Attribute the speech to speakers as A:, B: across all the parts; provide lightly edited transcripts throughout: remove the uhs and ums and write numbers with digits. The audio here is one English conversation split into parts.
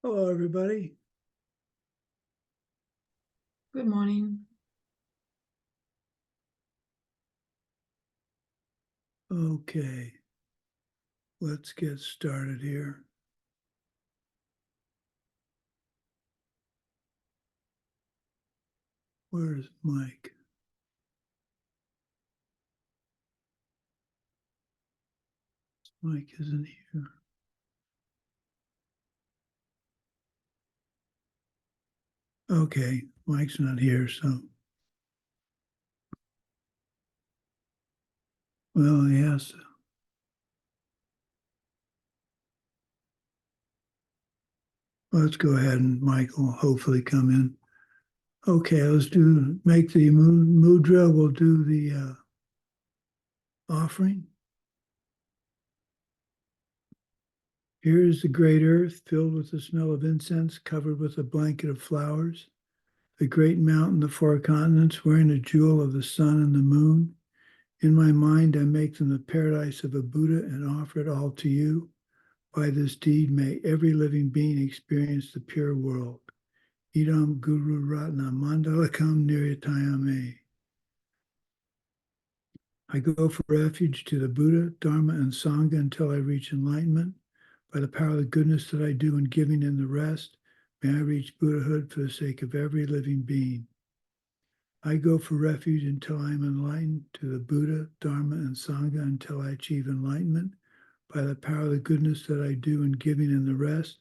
A: Hello, everybody.
B: Good morning.
A: Okay, let's get started here. Where's Mike? Mike isn't here. Okay, Mike's not here, so. Well, he has to. Let's go ahead and Mike will hopefully come in. Okay, let's make the mudra. We'll do the offering. Here is the great earth filled with the smell of incense, covered with a blanket of flowers. The great mountain, the four continents, wearing a jewel of the sun and the moon. In my mind, I make them the paradise of a Buddha and offer it all to you. By this deed, may every living being experience the pure world. Idam Guru Ratna Mandalakam Niryatayame. I go for refuge to the Buddha, Dharma, and Sangha until I reach enlightenment. By the power of the goodness that I do in giving and the rest, may I reach Buddhahood for the sake of every living being. I go for refuge until I am enlightened to the Buddha, Dharma, and Sangha until I achieve enlightenment. By the power of the goodness that I do in giving and the rest,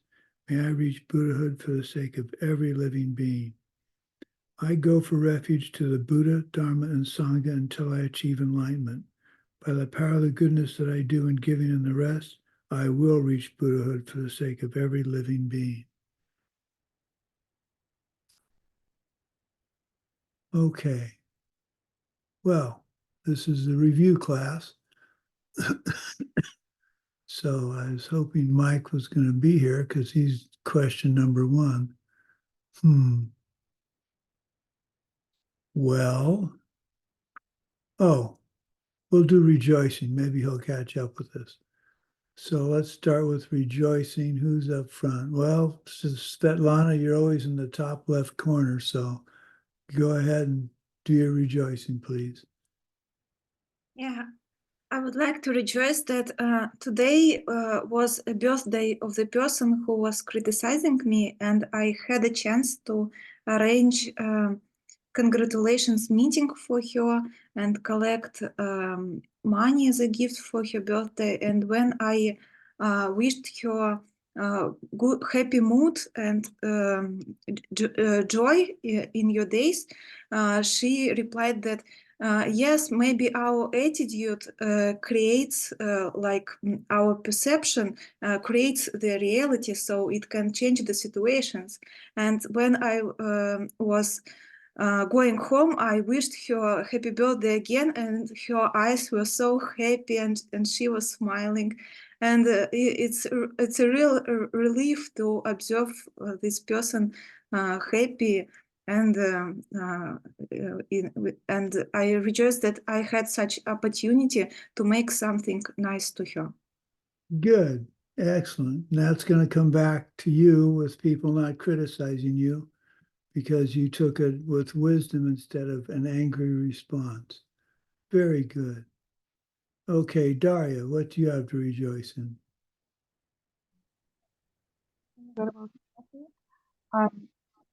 A: may I reach Buddhahood for the sake of every living being. I go for refuge to the Buddha, Dharma, and Sangha until I achieve enlightenment. By the power of the goodness that I do in giving and the rest, I will reach Buddhahood for the sake of every living being. Okay. Well, this is the review class. So I was hoping Mike was going to be here because he's question number one. Well, oh, we'll do rejoicing. Maybe he'll catch up with us. So let's start with rejoicing. Who's up front? Well, Svetlana, you're always in the top left corner. So go ahead and do your rejoicing, please.
C: Yeah, I would like to rejoice that today was a birthday of the person who was criticizing me, and I had a chance to arrange congratulations meeting for her and collect money as a gift for her birthday. And when I wished her good, happy mood and joy in your days, she replied that yes, maybe our attitude creates like our perception creates the reality, so it can change the situations. And when I was going home, I wished her happy birthday again, and her eyes were so happy, and she was smiling. And it's a real relief to observe this person happy. And I rejoice that I had such opportunity to make something nice to her.
A: Good. Excellent. And that's going to come back to you with people not criticizing you because you took it with wisdom instead of an angry response. Very good. Okay, Daria, what do you have to rejoice in?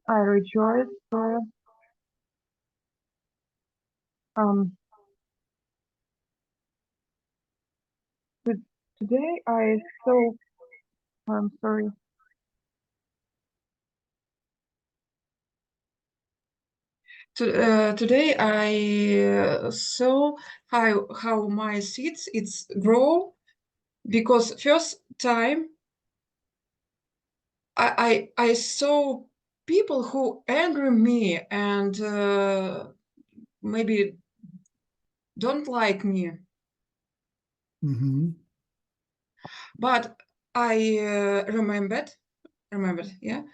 D: I rejoice today I saw, I'm sorry. Today I saw how my seeds it's grow, because first time I saw people who angry me and maybe don't like me.
A: Mm-hmm.
D: But I remembered, yeah.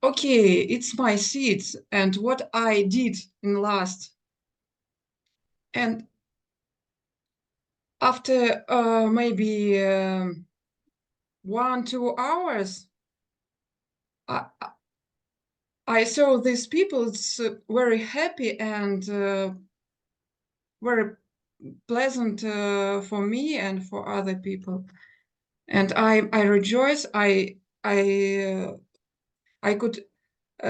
D: Okay, it's my seeds and what I did in last. And after maybe 1-2 hours, I saw these people very happy and very pleasant for me and for other people, and I rejoice. I could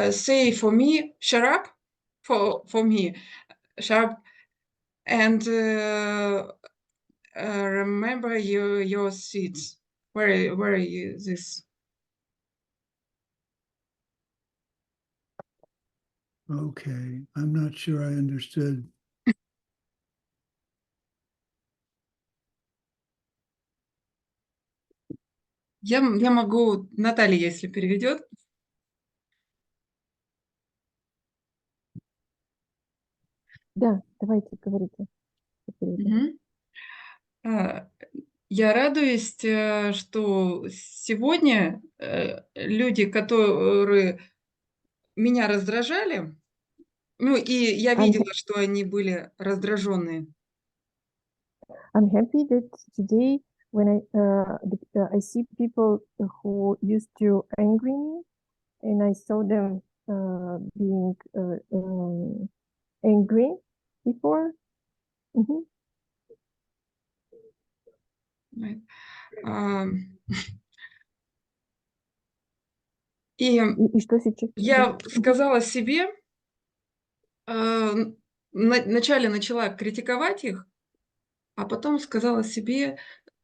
D: say for me, shut up, for me, shut up, and remember your seats. Where is this?
A: Okay, I'm not sure I understood.
D: Я могу, Наталья, если переведет.
B: Да, давайте говорите.
D: Мгм. Я радуюсь, что сегодня люди, которые меня раздражали, ну и я
B: I'm,
D: видела, что они были раздраженные.
B: I'm happy that today when I see people who used to angry me and I saw them being angry before. Mhm.
D: А, И
B: И что сейчас?
D: я сказала себе, вначале начала критиковать их, а потом сказала себе,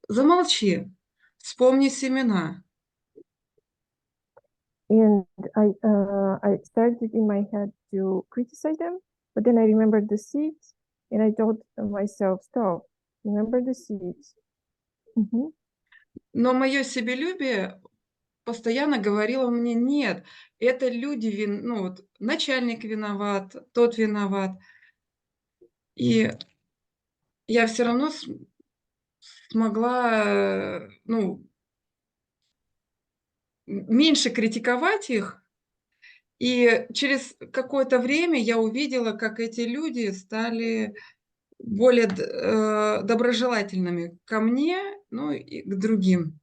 D: замолчи, вспомни семена.
B: And I started in my head to criticize them, but then I remembered the seeds and I told myself, stop, remember the seeds. Mhm.
D: Но мое себелюбие постоянно говорила мне: "Нет, это люди ну вот начальник виноват, тот виноват". И я все равно смогла, ну, меньше критиковать их. И через какое-то время я увидела, как эти люди стали более доброжелательными ко мне, ну и к другим.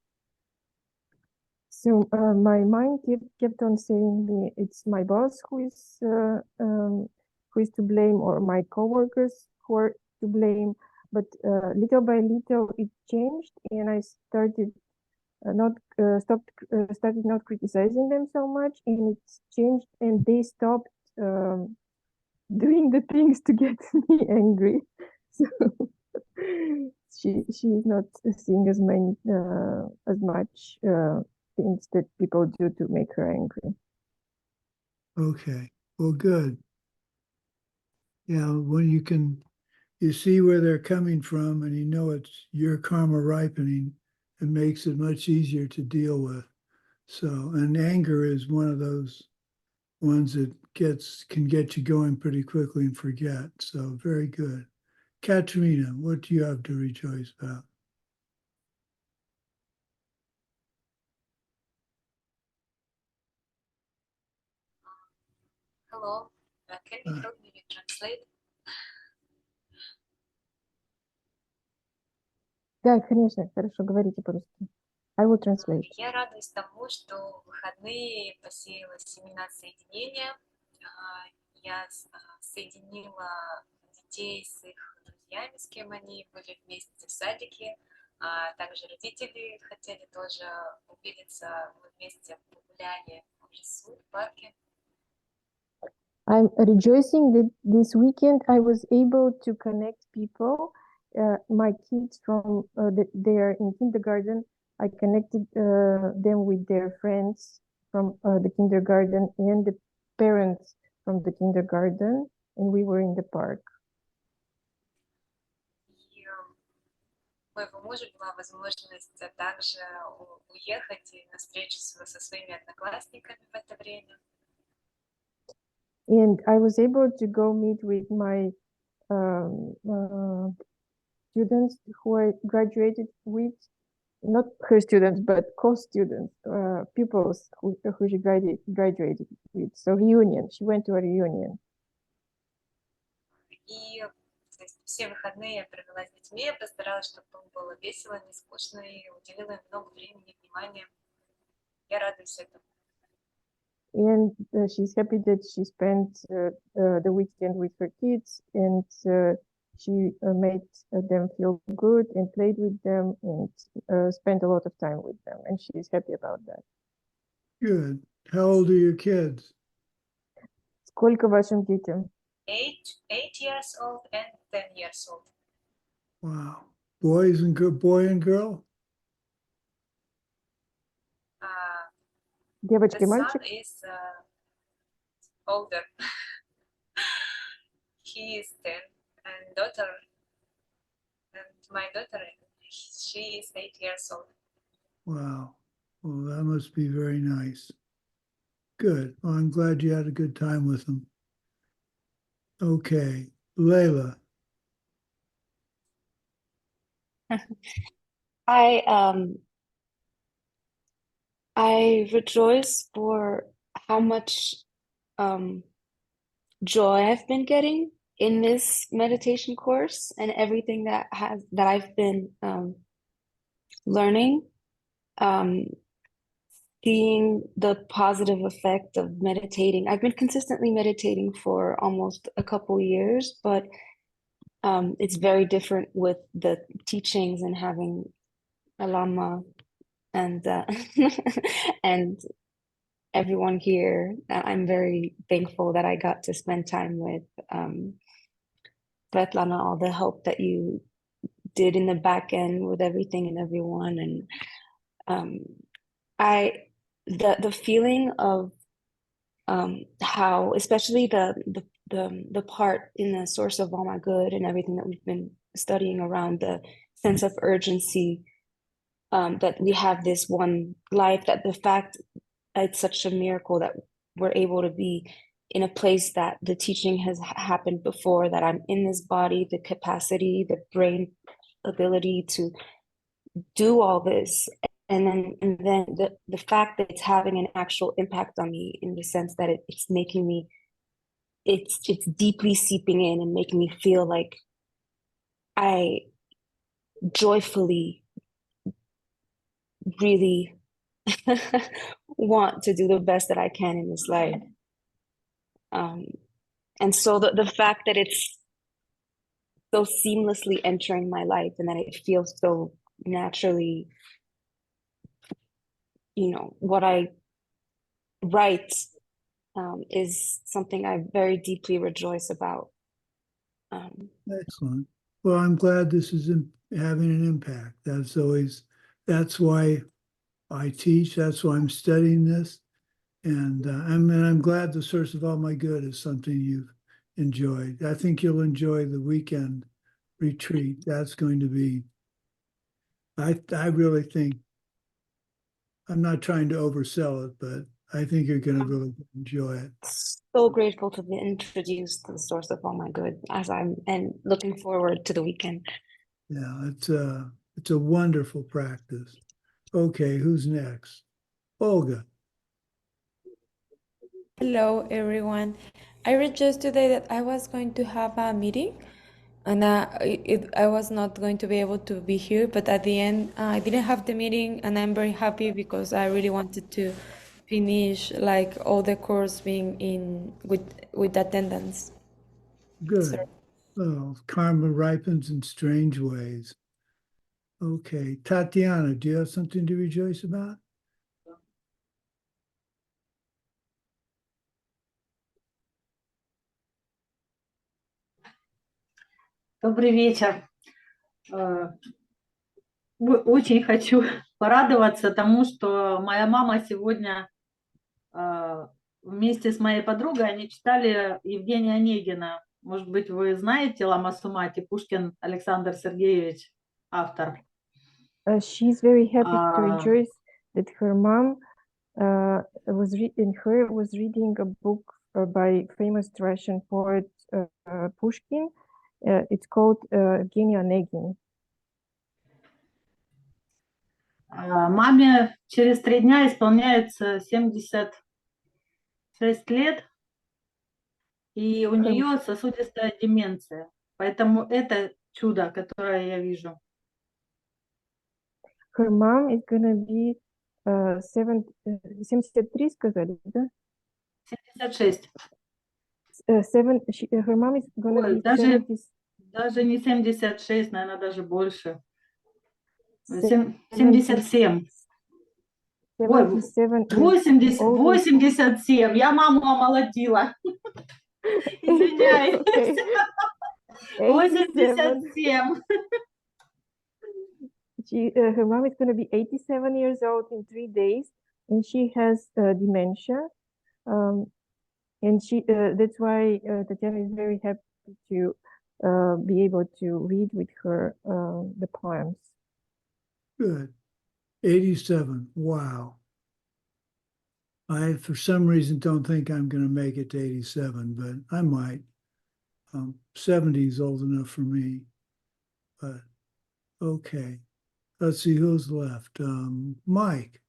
B: So my mind kept on saying me, it's my boss who is to blame, or my coworkers who are to blame. But little by little, it changed, and I started started not criticizing them so much, and it's changed, and they stopped doing the things to get me angry. So she is not seeing as much things that people do to make her angry.
A: Okay, well, good. Yeah, when you see where they're coming from and you know it's your karma ripening, it makes it much easier to deal with. So, and anger is one of those ones that can get you going pretty quickly and forget. So very good. Katrina, what do you have to rejoice about?
E: Hello, can you help me translate?
B: Да, конечно, хорошо, говорите по-русски. I will translate.
E: Я радуюсь тому, что в выходные посеяла семена соединения. Я соединила детей с их друзьями, с кем они были вместе в садике. Также родители хотели тоже увидеться вместе в гулянии в лесу, в парке.
B: I'm rejoicing that this weekend I was able to connect people, my kids from they are in kindergarten. I connected them with their friends from the kindergarten and the parents from the kindergarten, and we were in the park.
E: И у моего мужа была возможность также уехать и на встречу со своими одноклассниками в это время.
B: And I was able to go meet with my students who I graduated with, not her students, but co-students, pupils who she graduated with. So reunion, she went to a reunion.
E: И То есть все выходные я провела с детьми, я постаралась, чтобы им было весело, не скучно, и уделила им много времени и внимания. Я радуюсь этому.
B: And she's happy that she spent the weekend with her kids, and she made them feel good and played with them and spent a lot of time with them, and she's happy about that.
A: Good. How old are your kids?
B: Сколько вашим детям?
E: 8 years old and 10 years old.
A: Wow. Boys and boy and girl?
B: Девочка
E: The
B: и
E: son
B: мальчик?
E: is older. He is 10, and my daughter, she is 8 years old.
A: Wow. Well, that must be very nice. Good. Well, I'm glad you had a good time with them. Okay. Layla.
F: I rejoice for how much joy I've been getting in this meditation course and everything that I've been learning, seeing the positive effect of meditating. I've been consistently meditating for almost a couple years, but it's very different with the teachings and having a lama and and everyone here. I'm very thankful that I got to spend time with Svetlana, all the help that you did in the back end with everything and everyone. And the feeling of how, especially the part in the source of all my good and everything that we've been studying around the sense of urgency, that we have this one life, that the fact it's such a miracle that we're able to be in a place that the teaching has happened before, that I'm in this body, the capacity, the brain ability to do all this. And then the fact that it's having an actual impact on me in the sense that it's making me, it's deeply seeping in and making me feel like I joyfully really want to do the best that I can in this life. And so the fact that it's so seamlessly entering my life and that it feels so naturally, what I write is something I very deeply rejoice about.
A: Excellent. Well, I'm glad this is having an impact. That's why I teach. That's why I'm studying this. And I'm glad the source of all my good is something you've enjoyed. I think you'll enjoy the weekend retreat. That's going to be, I really think, I'm not trying to oversell it, but I think you're going to really enjoy it.
F: So grateful to be introduced to the source of all my good and looking forward to the weekend.
A: Yeah, it's a wonderful practice. Okay, who's next? Olga.
G: Hello, everyone. I read just today that I was going to have a meeting, and I was not going to be able to be here, but at the end, I didn't have the meeting, and I'm very happy because I really wanted to finish like all the course being in with attendance.
A: Good.
G: Sorry.
A: Oh, karma ripens in strange ways. Okay, Tatiana, do you have something to rejoice about?
H: Добрый вечер. Очень хочу порадоваться тому, что моя мама сегодня вместе с моей подругой, они читали Евгения Онегина. Может быть, вы знаете лама Сумати, Пушкин Александр Сергеевич, автор.
B: She's very happy to rejoice that her mom was reading a book by famous Russian poet Pushkin. It's called Evgeny Onegin.
H: Маме через 3 дня исполняется 76 лет, и у нее сосудистая деменция. Поэтому это чудо, которое я вижу.
B: Her mom is gonna be 73, сказали, да?
H: 76.
B: Her mom is gonna
H: Ой,
B: be
H: даже
B: 70,
H: Даже не 76, наверное, даже больше.
B: 70,
H: 77. Ой,
B: 77 years
H: 80,
B: old.
H: 87. Я маму омолодила. Извиняюсь.
B: Okay. 87.
H: 87.
B: Her mom is going to be 87 years old in 3 days, and she has dementia. And that's why Tatiana is very happy to be able to read with her the poems.
A: Good. 87. Wow. I, for some reason, don't think I'm going to make it to 87, but I might. 70 is old enough for me. But okay. Let's see who's left. Mike,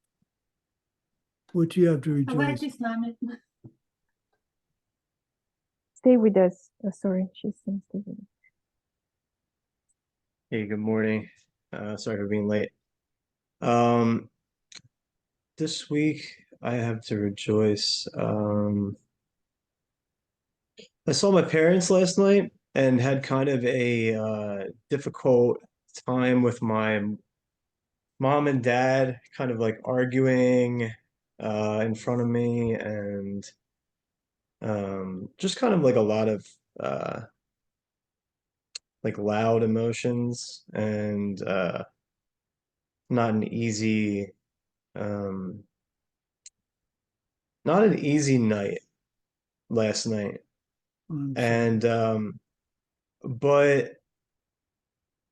A: what do you have to rejoice?
H: Давайте с нами.
B: Stay with us. Sorry, she's saying stay with us.
I: Hey, good morning. Sorry for being late. This week I have to rejoice. I saw my parents last night and had kind of a difficult time with my mom and dad, kind of like arguing in front of me, and just kind of like a lot of like loud emotions, and not an easy not an easy night last night.
A: I'm sorry.
I: And but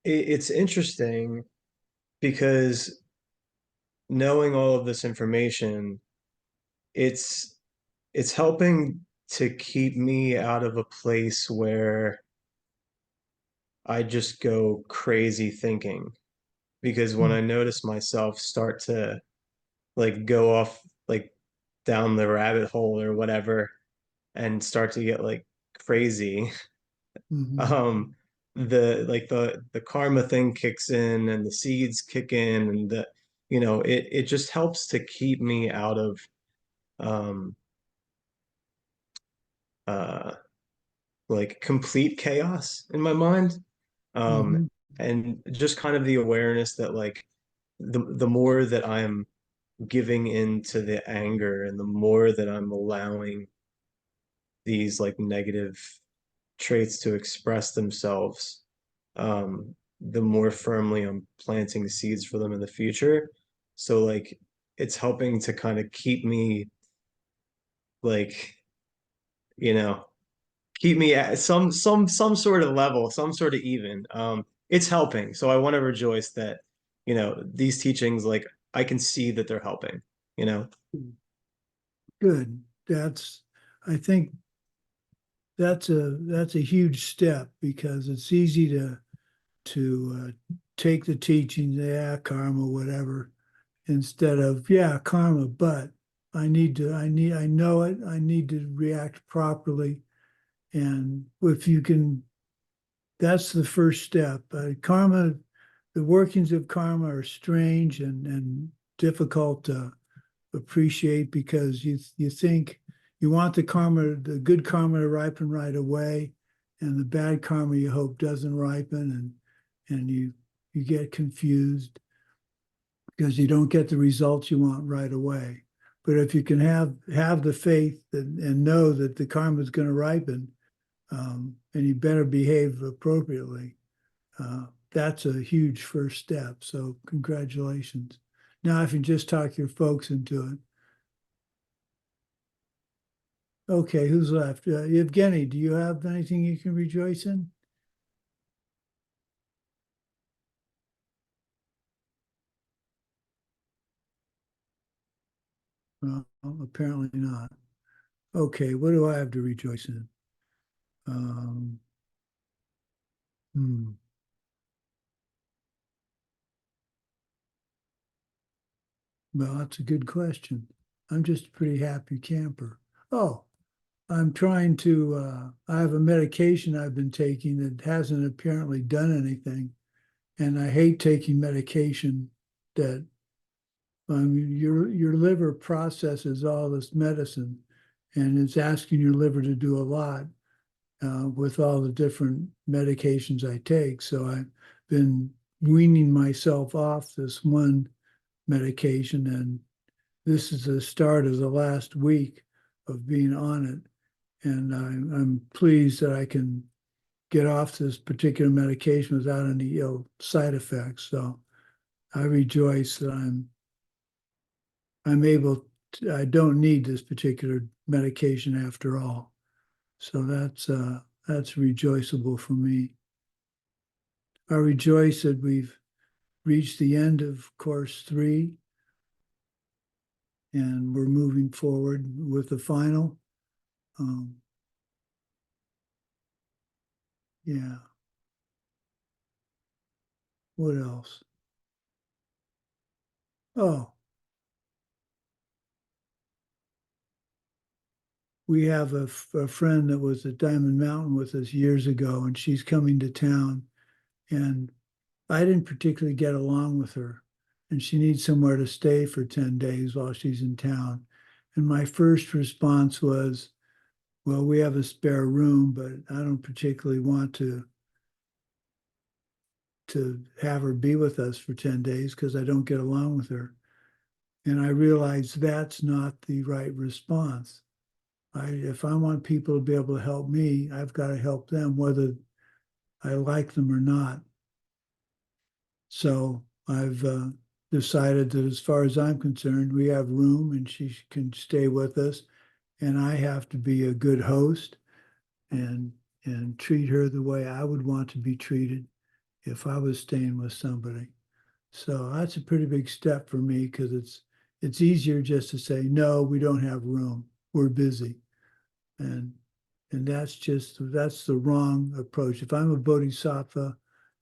I: it's interesting because knowing all of this information, it's helping to keep me out of a place where I just go crazy thinking. Because when I notice myself start to like go off like down the rabbit hole or whatever and start to get like crazy,
A: Mhm.
I: the karma thing kicks in and the seeds kick in, and it just helps to keep me out of um uh like complete chaos in my mind.
A: Mhm.
I: And just kind of the awareness that like the more that I'm giving into the anger and the more that I'm allowing these like negative traits to express themselves, the more firmly I'm planting seeds for them in the future. So like it's helping to kind of keep me like, you know, keep me at some sort of level, some sort of even. It's helping. So I want to rejoice that, these teachings, like I can see that they're helping, you know.
A: Good. I think that's a huge step, because it's easy to take the teachings, yeah, karma, whatever, instead of, yeah, karma, but I know it, I need to react properly. And if you can, that's the first step. Karma, the workings of karma are strange and difficult to appreciate, because you think you want the good karma to ripen right away, and the bad karma you hope doesn't ripen, and you get confused because you don't get the results you want right away. But if you can have the faith and know that the karma is going to ripen, and you better behave appropriately, that's a huge first step. So congratulations. Now, if you just talk your folks into it. Okay, who's left? Evgeny, do you have anything you can rejoice in? Well, apparently not. Okay, what do I have to rejoice in? Um, hmm. Well, that's a good question. I'm just a pretty happy camper. Oh, I'm trying to, I have a medication I've been taking that hasn't apparently done anything. And I hate taking medication that, your liver processes all this medicine and it's asking your liver to do a lot with all the different medications I take. So I've been weaning myself off this one medication, and this is the start of the last week of being on it. And I'm pleased that I can get off this particular medication without any ill side effects. So I rejoice that I'm able to, I don't need this particular medication after all. So that's rejoicable for me. I rejoice that we've reached the end of course 3 and we're moving forward with the final. Yeah. What else? Oh, we have a friend that was at Diamond Mountain with us years ago, and she's coming to town. And I didn't particularly get along with her. And she needs somewhere to stay for 10 days while she's in town. And my first response was, well, we have a spare room, but I don't particularly want to have her be with us for 10 days because I don't get along with her. And I realized that's not the right response. If I want people to be able to help me, I've got to help them, whether I like them or not. So I've decided that as far as I'm concerned, we have room and she can stay with us. And I have to be a good host and treat her the way I would want to be treated if I was staying with somebody. So that's a pretty big step for me because it's easier just to say, no, we don't have room. We're busy. And that's the wrong approach. If I'm a bodhisattva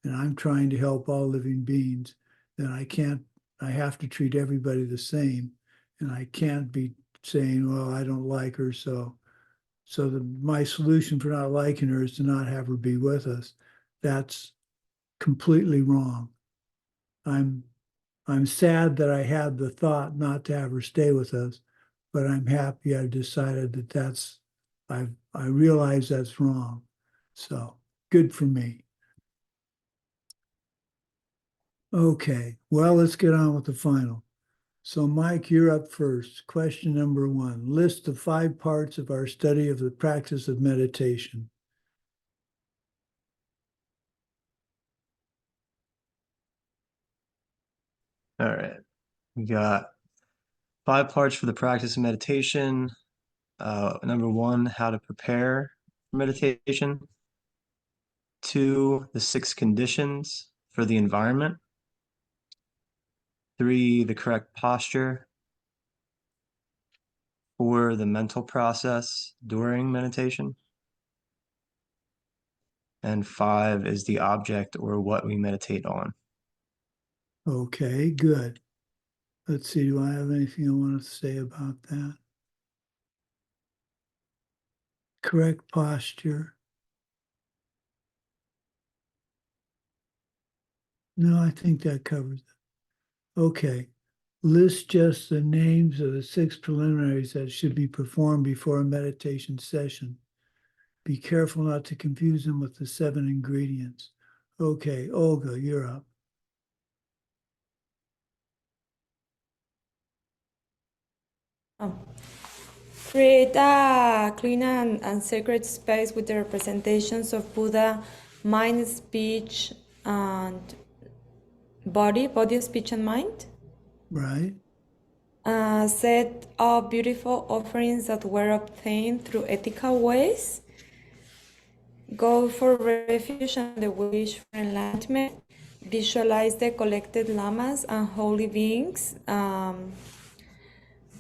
A: and I'm trying to help all living beings, then I have to treat everybody the same. And I can't be saying, well, I don't like her. So my solution for not liking her is to not have her be with us. That's completely wrong. I'm sad that I had the thought not to have her stay with us, but I'm happy I decided that I realize that's wrong. So good for me. Okay, well, let's get on with the final. So Mike, you're up first. Question number 1, list the 5 parts of our study of the practice of meditation.
I: All right. We got 5 parts for the practice of meditation. Number 1, how to prepare for meditation. 2, the 6 conditions for the environment. 3, the correct posture. 4, the mental process during meditation. And 5 is the object or what we meditate on.
A: Okay, good. Let's see, do I have anything I want to say about that? Correct posture. No, I think that covers it. Okay. List just the names of the 6 preliminaries that should be performed before a meditation session. Be careful not to confuse them with the 7 ingredients. Okay, Olga, you're up.
G: Create a clean and sacred space with the representations of Buddha, mind, speech, and body, speech, and mind.
A: Right.
G: Set up beautiful offerings that were obtained through ethical ways. Go for refuge and the wish for enlightenment. Visualize the collected lamas and holy beings.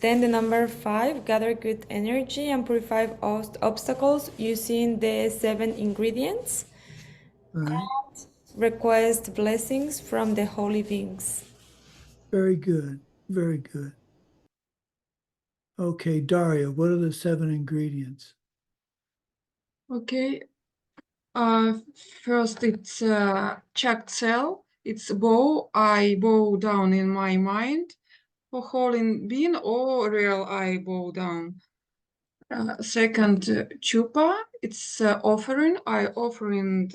G: Then the number 5, gather good energy and purify obstacles using the 7 ingredients.
A: Right.
G: Request blessings from the holy beings.
A: Very good. Very good. Okay, Daria, what are the 7 ingredients?
D: Okay. First it's checked cell. It's bow. I bow down in my mind for holding being or real I bow down. Second, chupa. It's offering. I offering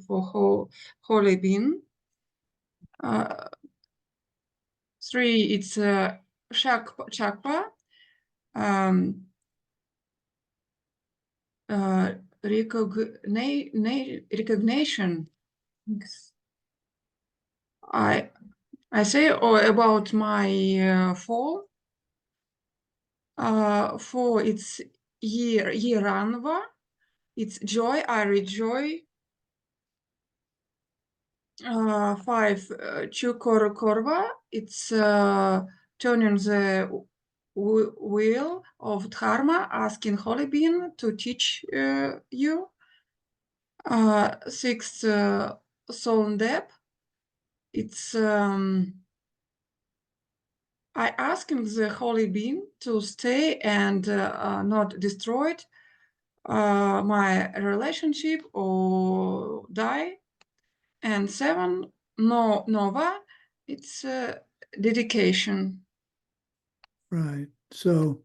D: for holy being. 3, it's chakpa. Recognition. I say about my fall. 4, it's Yeranva. It's joy. I rejoice. 5, Chukor Korva. It's turning the wheel of Dharma, asking Holy Being to teach you. 6, Soul Depth. It's I asking the Holy Being to stay and not destroy it, my relationship or die. And 7, Nova. It's dedication.
A: Right. So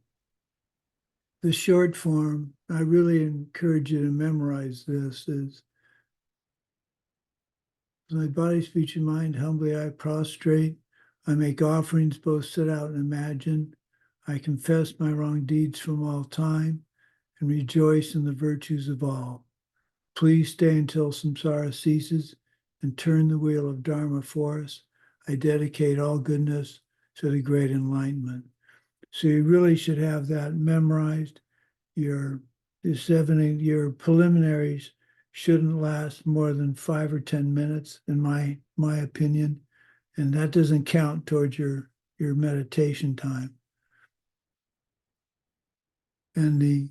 A: the short form, I really encourage you to memorize this, is my body, speech, and mind, humbly I prostrate. I make offerings, both set out and imagine. I confess my wrong deeds from all time and rejoice in the virtues of all. Please stay until samsara ceases and turn the wheel of Dharma for us. I dedicate all goodness to the great enlightenment. So you really should have that memorized. Your preliminaries shouldn't last more than 5 or 10 minutes, in my opinion, and that doesn't count towards your meditation time. And the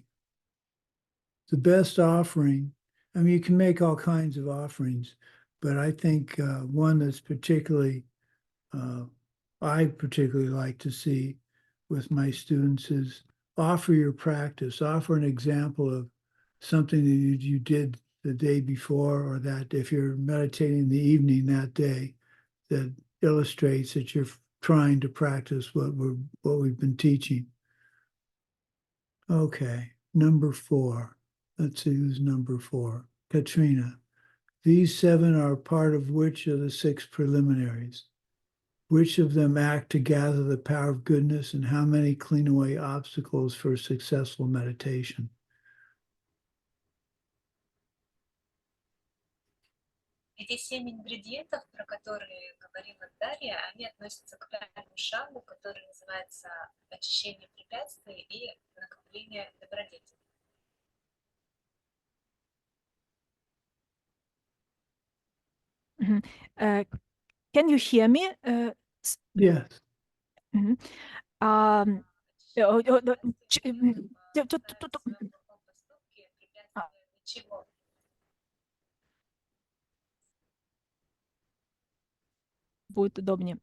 A: best offering, I mean, you can make all kinds of offerings, but I think one that's I particularly like to see with my students is offer your practice, offer an example of something that you did the day before, or that if you're meditating in the evening that day, that illustrates that you're trying to practice what we've been teaching. Okay, number 4. Let's see who's number 4. Katrina. These 7 are part of which of the 6 preliminaries? Which of them act to gather the power of goodness, and how many clean away obstacles for successful meditation?
E: Эти 7 ингредиентов, про которые говорила Дарья, они относятся к 5-му шагу, который называется очищение препятствий и накопление добродетелей.
J: Can you hear me?
A: Yes.
J: Будет удобнее.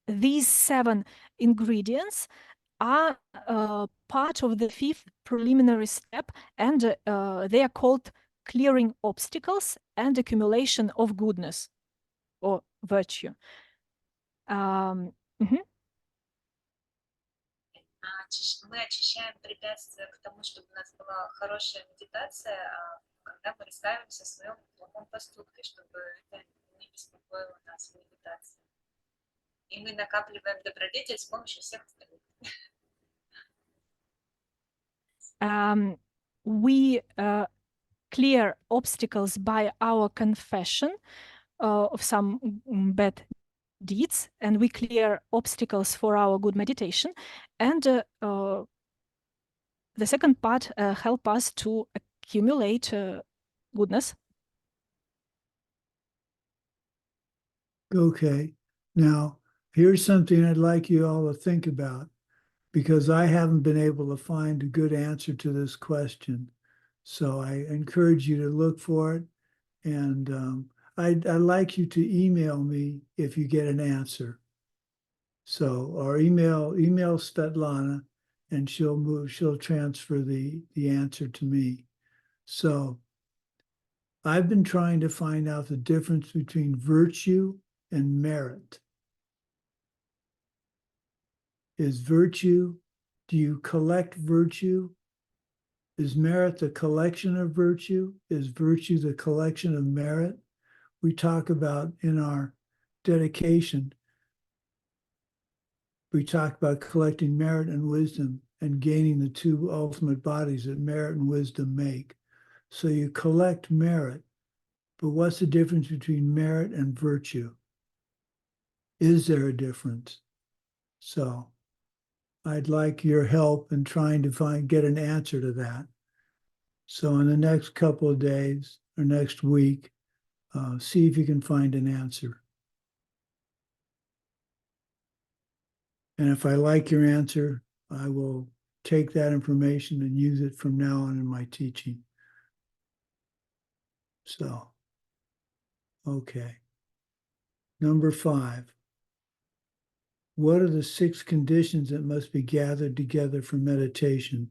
J: These 7 ingredients are part of the 5th preliminary step, and they are called clearing obstacles and accumulation of goodness or virtue.
E: Мы очищаем препятствия к тому, чтобы у нас была хорошая медитация, когда мы раскаиваемся в своем плохом поступке, чтобы это не беспокоило нас в медитации. И мы накапливаем добродетель с помощью всех остальных.
J: We clear obstacles by our confession of some bad deeds, and we clear obstacles for our good meditation, and the second part help us to accumulate goodness.
A: Okay. Now, here's something I'd like you all to think about, because I haven't been able to find a good answer to this question. So I encourage you to look for it, and I'd like you to email me if you get an answer. So, or email Svetlana and she'll transfer the answer to me. So I've been trying to find out the difference between virtue and merit. Is virtue, do you collect virtue? Is merit the collection of virtue? Is virtue the collection of merit? We talk about in our dedication, we talk about collecting merit and wisdom and gaining the two ultimate bodies that merit and wisdom make. So you collect merit, but what's the difference between merit and virtue? Is there a difference? So I'd like your help in trying to get an answer to that. So in the next couple of days or next week, see if you can find an answer. And if I like your answer, I will take that information and use it from now on in my teaching. So, okay. Number 5. What are the 6 conditions that must be gathered together for meditation?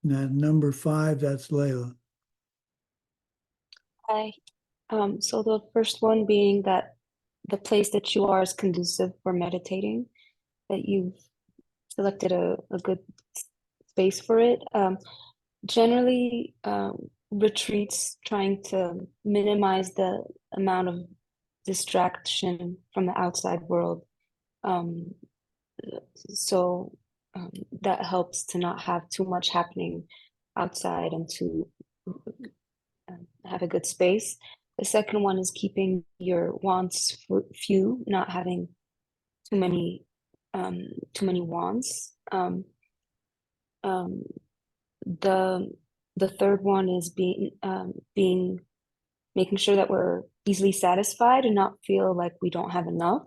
A: Now, number 5, that's Layla.
F: Hi. So the first one being that the place that you are is conducive for meditating, that you've selected a good space for it. Generally, retreats trying to minimize the amount of distraction from the outside world. So that helps to not have too much happening outside and to have a good space. The second one is keeping your wants few, not having too many wants. The third one is making sure that we're easily satisfied and not feel like we don't have enough.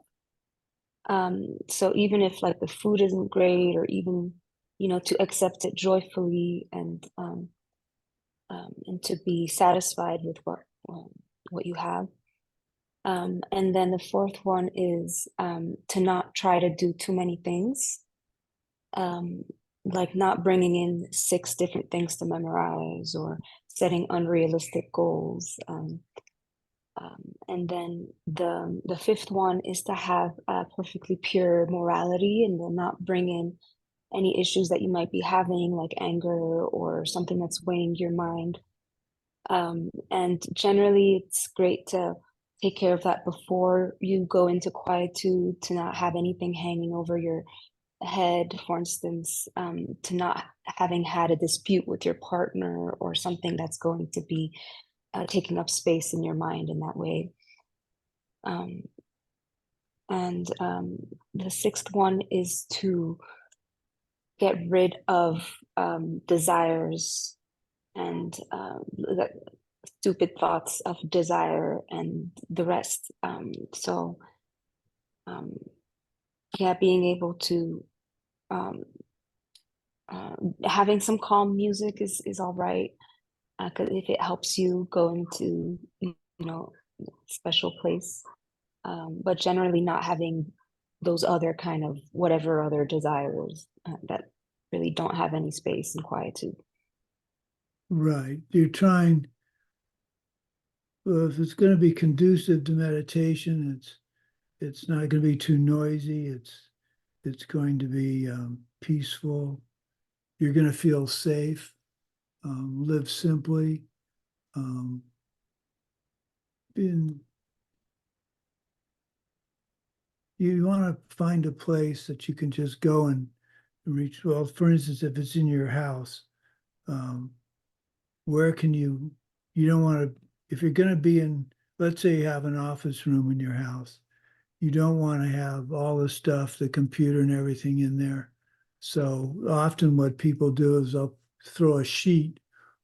F: So even if like the food isn't great, or even, to accept it joyfully and to be satisfied with what you have. And then the fourth one is to not try to do too many things, like not bringing in 6 different things to memorize or setting unrealistic goals. And then the fifth one is to have a perfectly pure morality and then not bring in any issues that you might be having, like anger or something that's weighing your mind. And generally, it's great to take care of that before you go into quietude, to not have anything hanging over your head, for instance, to not having had a dispute with your partner or something that's going to be taking up space in your mind in that way. And the sixth one is to get rid of desires and stupid thoughts of desire and the rest. Yeah, being able to having some calm music is all right, because if it helps you go into special place, but generally not having those other kind of whatever other desires that really don't have any space and quietude.
A: Right. You're trying, well, if it's going to be conducive to meditation, it's not going to be too noisy. It's going to be peaceful. You're going to feel safe. Live simply. You want to find a place that you can just go and reach. Well, for instance, if it's in your house, where can you don't want to, if you're going to be in, let's say you have an office room in your house, you don't want to have all the stuff, the computer and everything in there. So often what people do is they'll throw a sheet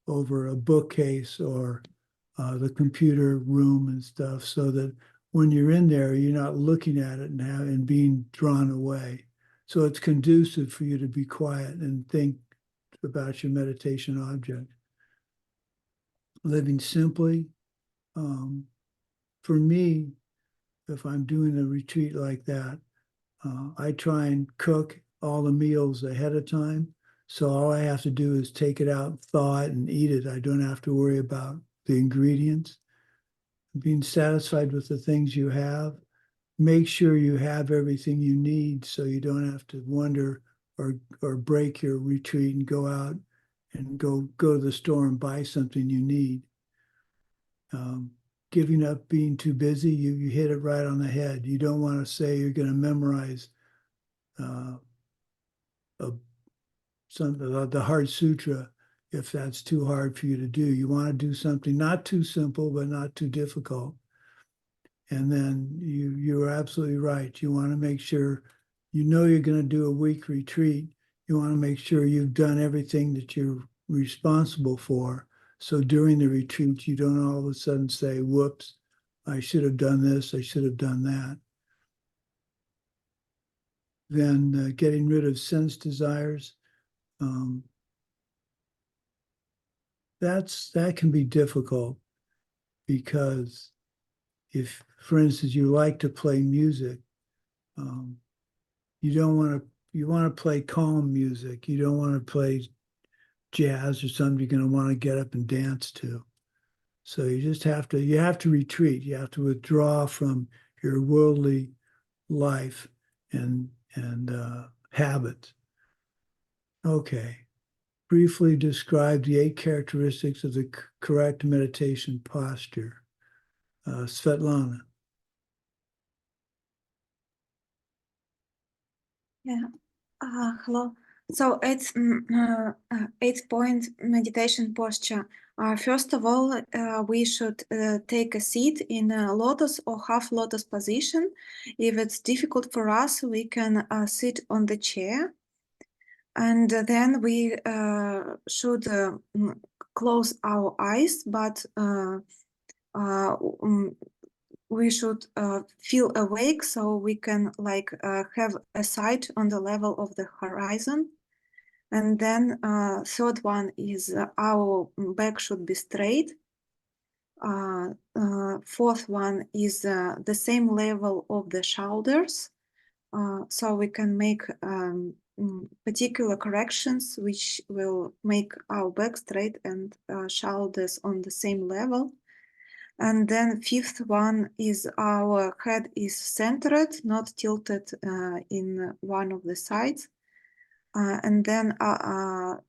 A: over a bookcase or the computer room and stuff, so that when you're in there, you're not looking at it and being drawn away. So it's conducive for you to be quiet and think about your meditation object. Living simply. For me, if I'm doing a retreat like that, I try and cook all the meals ahead of time. So all I have to do is take it out, thaw it, and eat it. I don't have to worry about the ingredients. Being satisfied with the things you have. Make sure you have everything you need so you don't have to wonder or break your retreat and go out and go to the store and buy something you need. Giving up being too busy, you hit it right on the head. You don't want to say you're going to memorize the Heart Sutra if that's too hard for you to do. You want to do something not too simple, but not too difficult. And then you're absolutely right. You want to make sure, you know, you're going to do a week retreat. You want to make sure you've done everything that you're responsible for. So during the retreat, you don't all of a sudden say, whoops, I should have done this, I should have done that. Then getting rid of sense desires. That can be difficult because if, for instance, you like to play music, you want to play calm music. You don't want to play jazz or something you're going to want to get up and dance to. So you have to retreat. You have to withdraw from your worldly life and habits. Okay. Briefly describe the 8 characteristics of the correct meditation posture. Svetlana.
C: Yeah. Hello. So it's 8-point meditation posture. First of all, we should take a seat in a lotus or half lotus position. If it's difficult for us, we can sit on the chair. And then we should close our eyes, but we should feel awake so we can have a sight on the level of the horizon. And then third one is our back should be straight. Fourth one is the same level of the shoulders. So we can make particular corrections which will make our back straight and shoulders on the same level. And then fifth one is our head is centered, not tilted in one of the sides. And then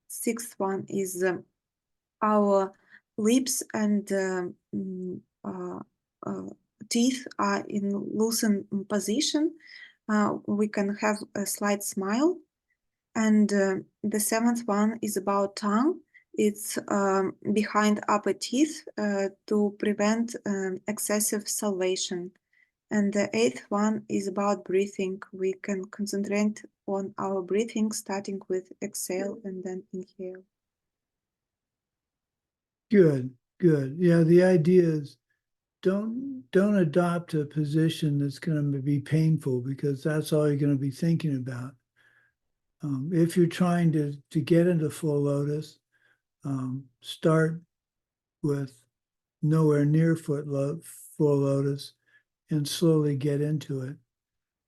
C: sixth one is our lips and teeth are in loosened position. We can have a slight smile. And the seventh one is about tongue. It's behind upper teeth to prevent excessive salivation. And the eighth one is about breathing. We can concentrate on our breathing, starting with exhale and then inhale.
A: Good. Yeah, the idea is don't adopt a position that's going to be painful, because that's all you're going to be thinking about. If you're trying to get into full lotus, start with nowhere near full lotus and slowly get into it.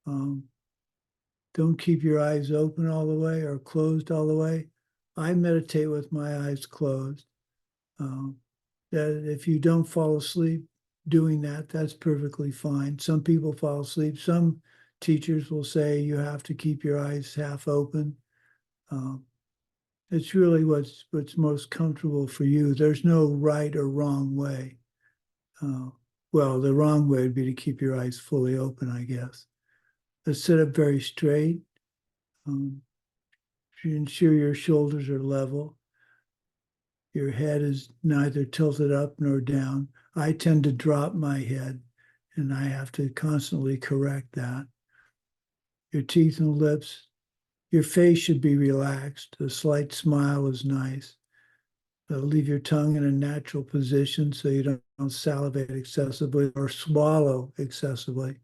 A: Don't keep your eyes open all the way or closed all the way. I meditate with my eyes closed. That if you don't fall asleep doing that, that's perfectly fine. Some people fall asleep. Some teachers will say you have to keep your eyes half open. It's really what's most comfortable for you. There's no right or wrong way. Well, the wrong way would be to keep your eyes fully open, I guess. Let's sit up very straight. Ensure your shoulders are level. Your head is neither tilted up nor down. I tend to drop my head, and I have to constantly correct that. Your teeth and lips, your face should be relaxed. A slight smile is nice. Leave your tongue in a natural position so you don't salivate excessively or swallow excessively.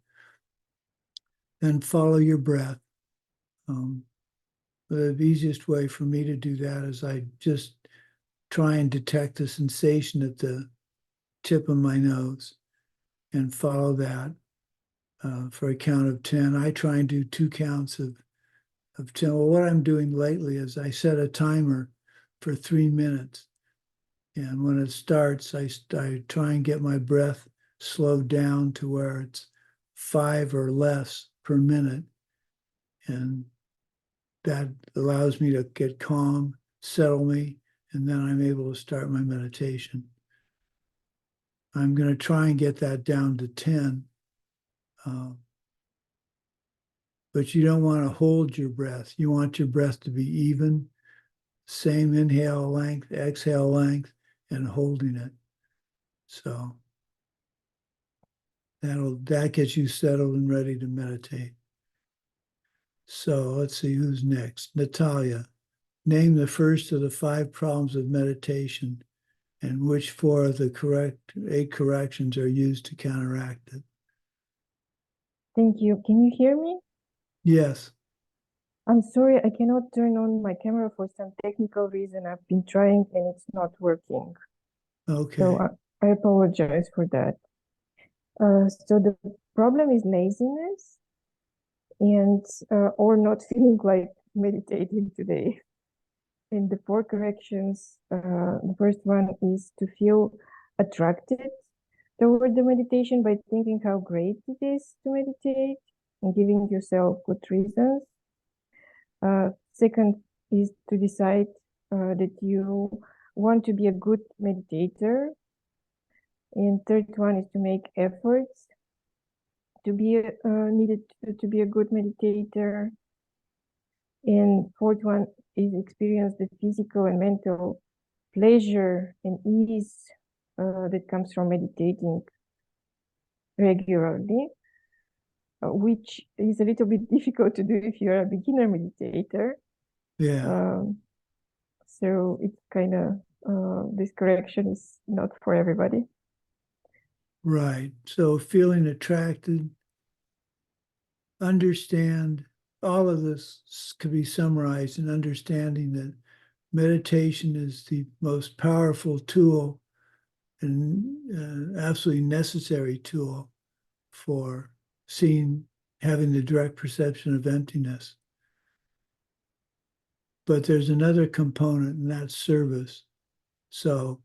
A: Then follow your breath. The easiest way for me to do that is I just try and detect the sensation at the tip of my nose and follow that for a count of 10. I try and do 2 counts of of 10. Well, what I'm doing lately is I set a timer for 3 minutes. And when it starts, I try and get my breath slowed down to where it's 5 or less per minute. And that allows me to get calm, settle me, and then I'm able to start my meditation. I'm going to try and get that down to 10. But you don't want to hold your breath. You want your breath to be even, same inhale length, exhale length, and holding it. So that gets you settled and ready to meditate. So let's see who's next. Natalia, name the first of the 5 problems of meditation and which 4 of the 8 corrections are used to counteract it.
B: Thank you. Can you hear me?
A: Yes.
B: I'm sorry, I cannot turn on my camera for some technical reason. I've been trying and it's not working.
A: Okay.
B: So I apologize for that. So the problem is laziness and or not feeling like meditating today. And the 4 corrections, the first one is to feel attracted toward the meditation by thinking how great it is to meditate and giving yourself good reasons. Second is to decide that you want to be a good meditator. And third one is to make efforts to be needed to be a good meditator. And fourth one is experience the physical and mental pleasure and ease that comes from meditating regularly, which is a little bit difficult to do if you're a beginner meditator.
A: Yeah.
B: So it's kind of, this correction is not for everybody.
A: Right. So feeling attracted, understand, all of this could be summarized in understanding that meditation is the most powerful tool and absolutely necessary tool for having the direct perception of emptiness. But there's another component, and that's service. So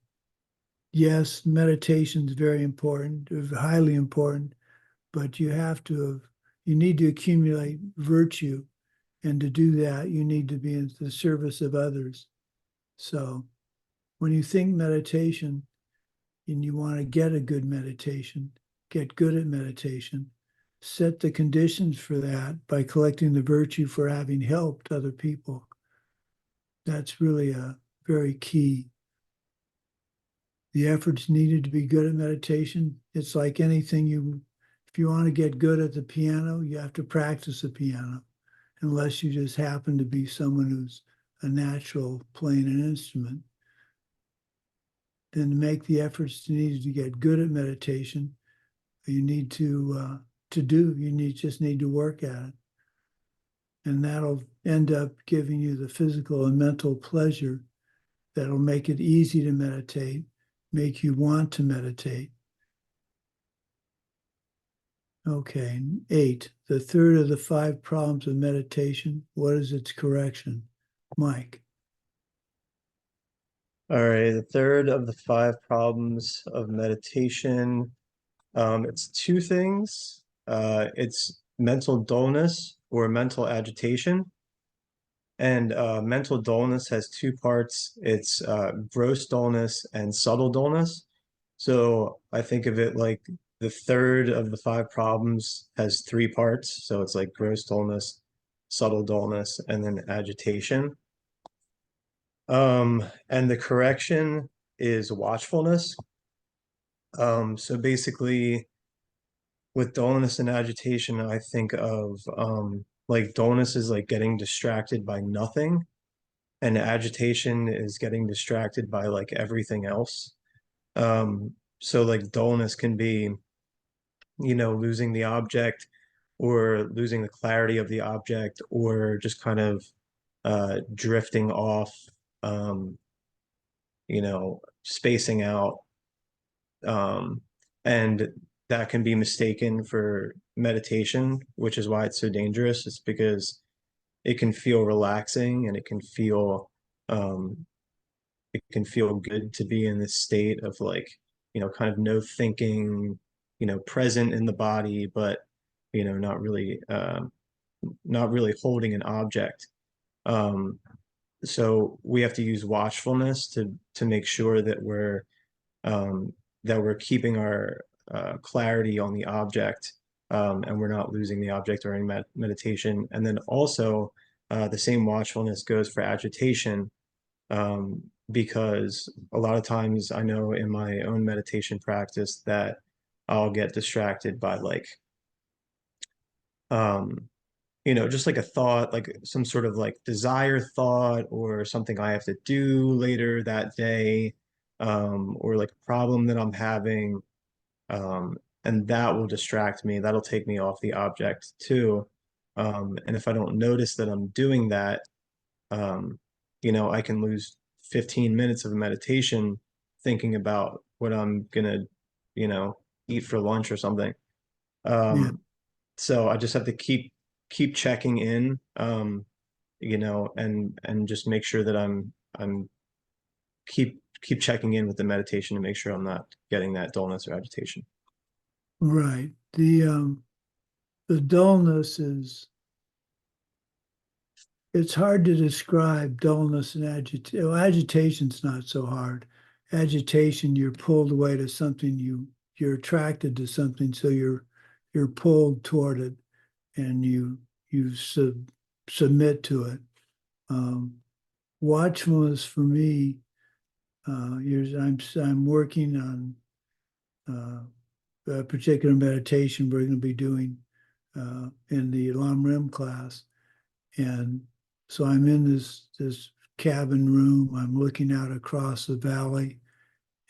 A: yes, meditation is very important, highly important, but you need to accumulate virtue. And to do that, you need to be in the service of others. So when you think meditation and you want to get a good meditation, get good at meditation, set the conditions for that by collecting the virtue for having helped other people. That's really a very key. The efforts needed to be good at meditation. It's like anything if you want to get good at the piano, you have to practice the piano, unless you just happen to be someone who's a natural playing an instrument. Then to make the efforts needed to get good at meditation, you need just need to work at it. And that'll end up giving you the physical and mental pleasure that'll make it easy to meditate, make you want to meditate. Okay, 8, the third of the 5 problems of meditation. What is its correction? Mike.
I: All right, the third of the 5 problems of meditation. It's 2 things. It's mental dullness or mental agitation. And mental dullness has 2 parts. It's gross dullness and subtle dullness. So I think of it like the third of the 5 problems has 3 parts. So it's like gross dullness, subtle dullness, and then agitation. And the correction is watchfulness. So basically, with dullness and agitation, I think of like dullness is like getting distracted by nothing, and agitation is getting distracted by like everything else. So like dullness can be, losing the object or losing the clarity of the object or just kind of drifting off, spacing out. And that can be mistaken for meditation, which is why it's so dangerous. It's because it can feel relaxing, and it can feel good to be in this state of like, kind of no thinking, present in the body, but not really holding an object. So we have to use watchfulness to make sure that we're keeping our clarity on the object, and we're not losing the object during meditation. And then also the same watchfulness goes for agitation, because a lot of times I know in my own meditation practice that I'll get distracted by like just like a thought, like some sort of like desire thought, or something I have to do later that day, or like a problem that I'm having, and that will distract me. That'll take me off the object too. And if I don't notice that I'm doing that, I can lose 15 minutes of meditation thinking about what I'm gonna, eat for lunch or something.
A: Yeah.
I: So I just have to keep checking in, and just make sure that I'm keep checking in with the meditation to make sure I'm not getting that dullness or agitation.
A: Right. The dullness is, it's hard to describe dullness and agitation. Well, agitation's not so hard. Agitation, you're pulled away to something, you're attracted to something, so you're pulled toward it, and you submit to it. Watchfulness for me, I'm working on a particular meditation we're going to be doing in the Lam Rim class, and so I'm in this cabin room. I'm looking out across the valley,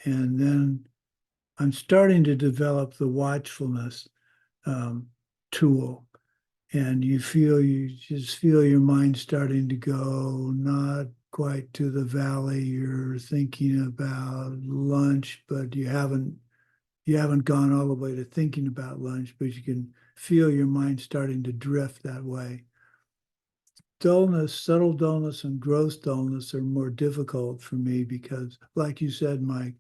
A: and then I'm starting to develop the watchfulness tool. And you just feel your mind starting to go not quite to the valley. You're thinking about lunch, but you haven't gone all the way to thinking about lunch, but you can feel your mind starting to drift that way. Dullness, subtle dullness, and gross dullness are more difficult for me because, like you said, Mike,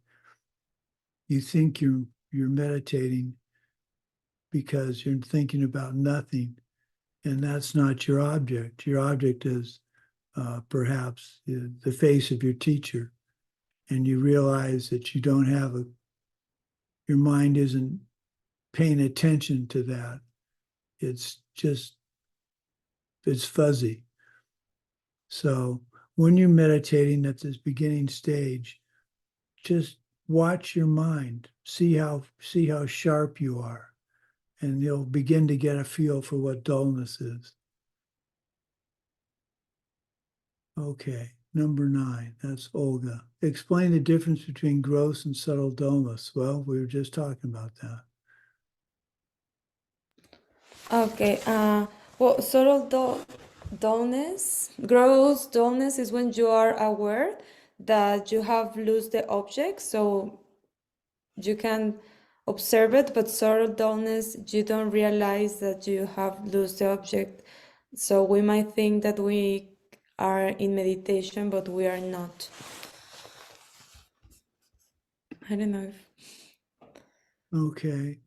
A: you think you're meditating because you're thinking about nothing. And that's not your object. Your object is perhaps the face of your teacher. And you realize that you don't have your mind isn't paying attention to that. It's fuzzy. So when you're meditating at this beginning stage, just watch your mind, see how sharp you are, and you'll begin to get a feel for what dullness is. Okay, number 9, that's Olga. Explain the difference between gross and subtle dullness. Well, we were just talking about that.
G: Okay. Well, dullness, gross dullness is when you are aware that you have lost the object, so you can observe it, but subtle dullness, you don't realize that you have lost the object. So we might think that we are in meditation, but we are not. I don't know if...
A: Okay,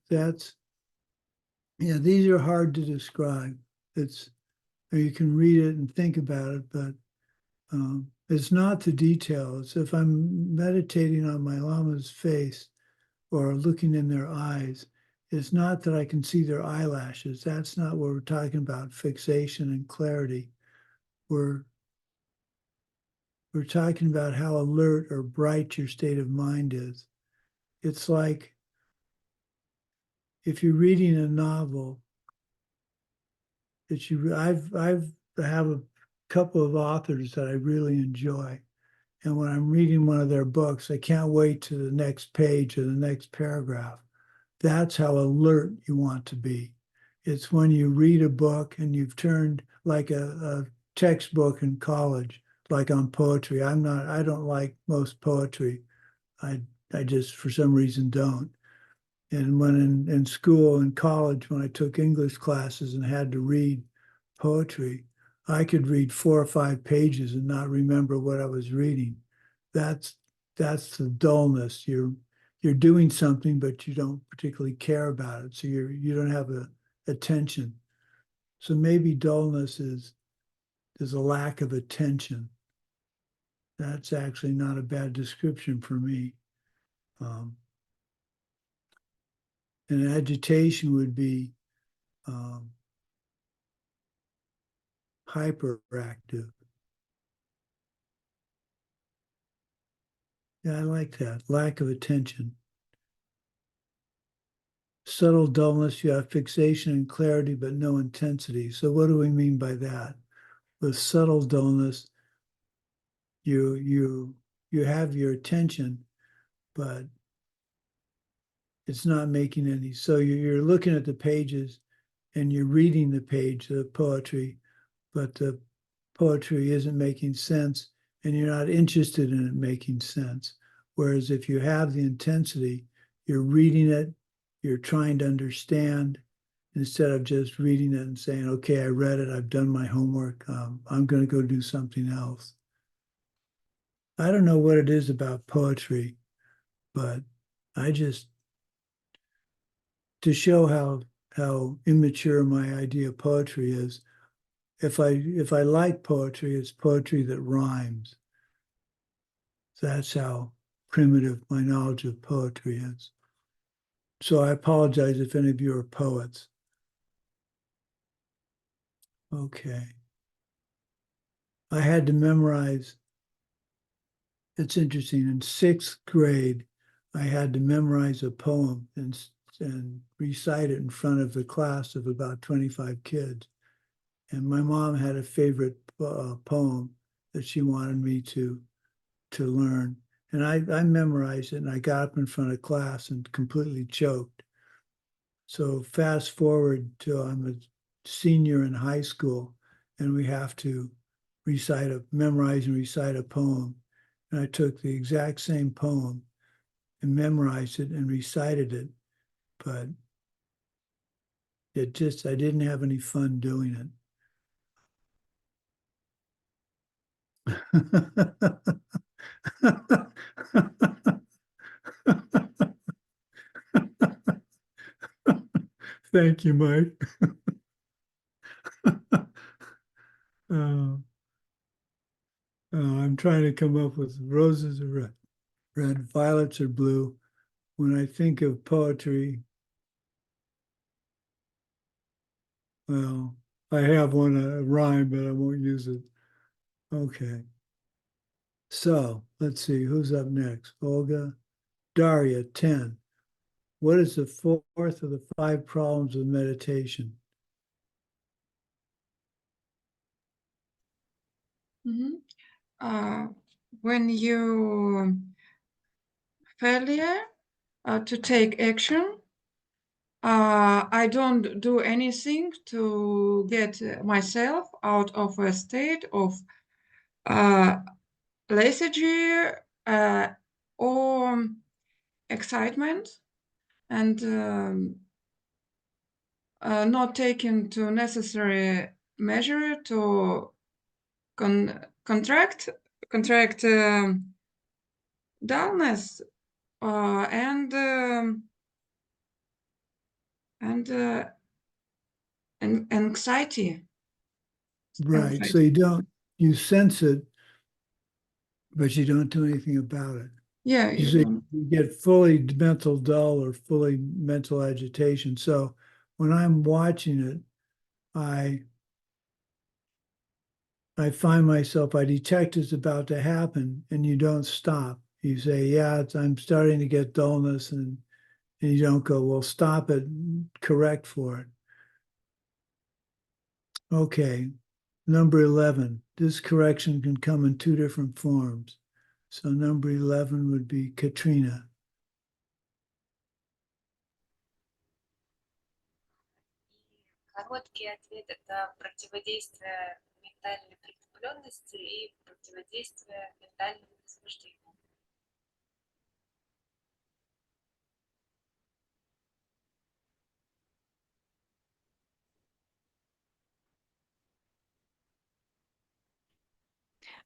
A: these are hard to describe. You can read it and think about it, but it's not the detail. It's if I'm meditating on my Lama's face or looking in their eyes, it's not that I can see their eyelashes. That's not what we're talking about, fixation and clarity. We're talking about how alert or bright your state of mind is. It's like if you're reading a novel that I have a couple of authors that I really enjoy. And when I'm reading one of their books, I can't wait to the next page or the next paragraph. That's how alert you want to be. It's when you read a book and you've turned like a textbook in college, like on poetry. I don't like most poetry. I just, for some reason, don't. And when in school and college, when I took English classes and had to read poetry, I could read 4 or 5 pages and not remember what I was reading. That's the dullness. You're doing something, but you don't particularly care about it. So you don't have attention. So maybe dullness is a lack of attention. That's actually not a bad description for me. And agitation would be hyperactive. Yeah, I like that. Lack of attention. Subtle dullness, you have fixation and clarity, but no intensity. So what do we mean by that? With subtle dullness, you have your attention, but it's not making any. So you're looking at the pages and you're reading the page, the poetry, but the poetry isn't making sense and you're not interested in it making sense. Whereas if you have the intensity, you're reading it, you're trying to understand instead of just reading it and saying, okay, I read it, I've done my homework, I'm going to go do something else. I don't know what it is about poetry, but I just, to show how immature my idea of poetry is, if I like poetry, it's poetry that rhymes. That's how primitive my knowledge of poetry is. So I apologize if any of you are poets. Okay. I had to memorize, it's interesting, in 6th grade, I had to memorize a poem and recite it in front of the class of about 25 kids. And my mom had a favorite poem that she wanted me to learn. And I memorized it and I got up in front of class and completely choked. So fast forward to I'm a senior in high school and we have to memorize and recite a poem. And I took the exact same poem and memorized it and recited it, but I didn't have any fun doing it. Thank you, Mike. I'm trying to come up with roses are red, violets are blue. When I think of poetry, well, I have one, a rhyme, but I won't use it. Okay. So let's see, who's up next? Olga. Daria, 10. What is the 4th of the 5 problems of meditation?
D: When you failure to take action, I don't do anything to get myself out of a state of lethargy or excitement, and not taking to necessary measure to contract dullness and anxiety.
A: Right. So you sense it, but you don't do anything about it.
D: Yeah,
A: You get fully mental dull or fully mental agitation. So when I'm watching it, I find myself, I detect it's about to happen and you don't stop. You say, yeah, I'm starting to get dullness, and you don't go, well, stop it, correct for it. Okay, number 11, this correction can come in 2 different forms. So number 11 would be Katrina.
E: Короткий ответ – это противодействие ментальной притупленности и противодействие ментальному возбуждению.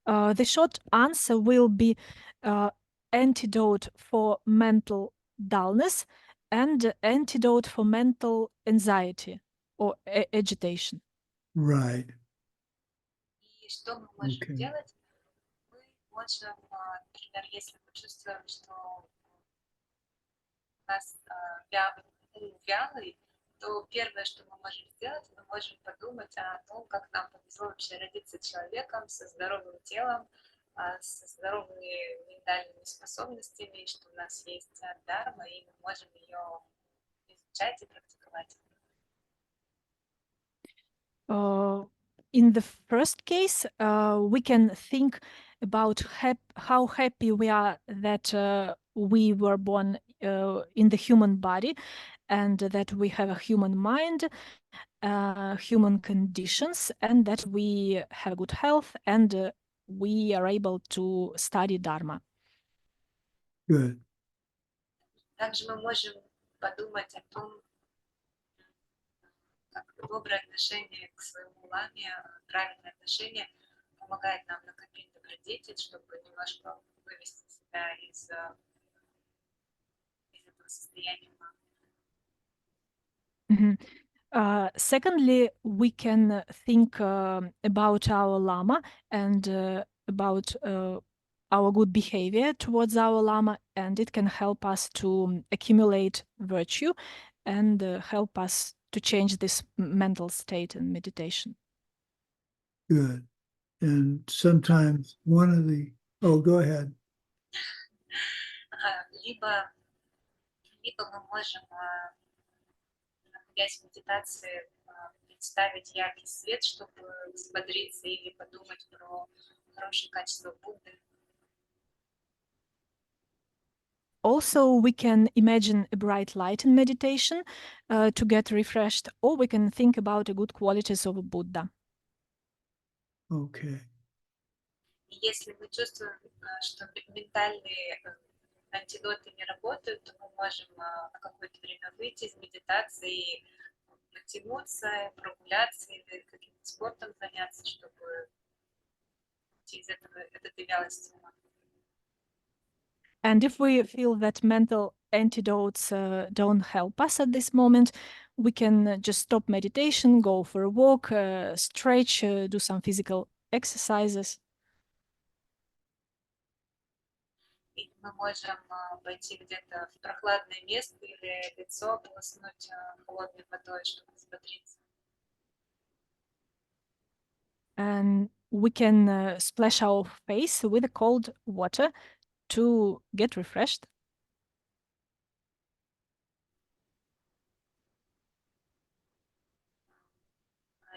J: The short answer will be antidote for mental dullness and antidote for mental anxiety or agitation.
A: Right.
E: И что мы можем
A: Okay.
E: делать? Мы можем, например, если мы чувствуем, что у нас ум вялый, то первое, что мы можем сделать, мы можем подумать о том, как нам повезло вообще родиться человеком со здоровым телом, со здоровыми ментальными способностями, что у нас есть дхарма, и мы можем ее изучать и практиковать.
J: In the first case, we can think about how happy we are that we were born in the human body and that we have a human mind, human conditions, and that we have good health and we are able to study Dharma.
A: Good.
E: Также мы можем подумать о том, как доброе отношение к своему ламе, правильное отношение помогает нам накопить добродетель, чтобы немножко вывести себя из этого состояния ума.
J: Secondly, we can think about our Lama and about our good behavior towards our Lama, and it can help us to accumulate virtue and help us to change this mental state in meditation.
A: Good. And sometimes one of the, oh, go ahead.
E: Либо мы можем, находясь в медитации, представить яркий свет, чтобы взбодриться или подумать про хорошие качества Будды.
J: Also, we can imagine a bright light in meditation to get refreshed, or we can think about the good qualities of a Buddha.
A: Okay.
E: И если мы чувствуем, что ментальные антидоты не работают, то мы можем на какое-то время выйти из медитации, потянуться, прогуляться или каким-то спортом заняться, чтобы уйти из этой вялости ума.
J: And if we feel that mental antidotes don't help us at this moment, we can just stop meditation, go for a walk, stretch, do some physical exercises.
E: И мы можем пойти где-то в прохладное место или лицо ополоснуть холодной водой, чтобы взбодриться.
J: And we can splash our face with cold water to get refreshed.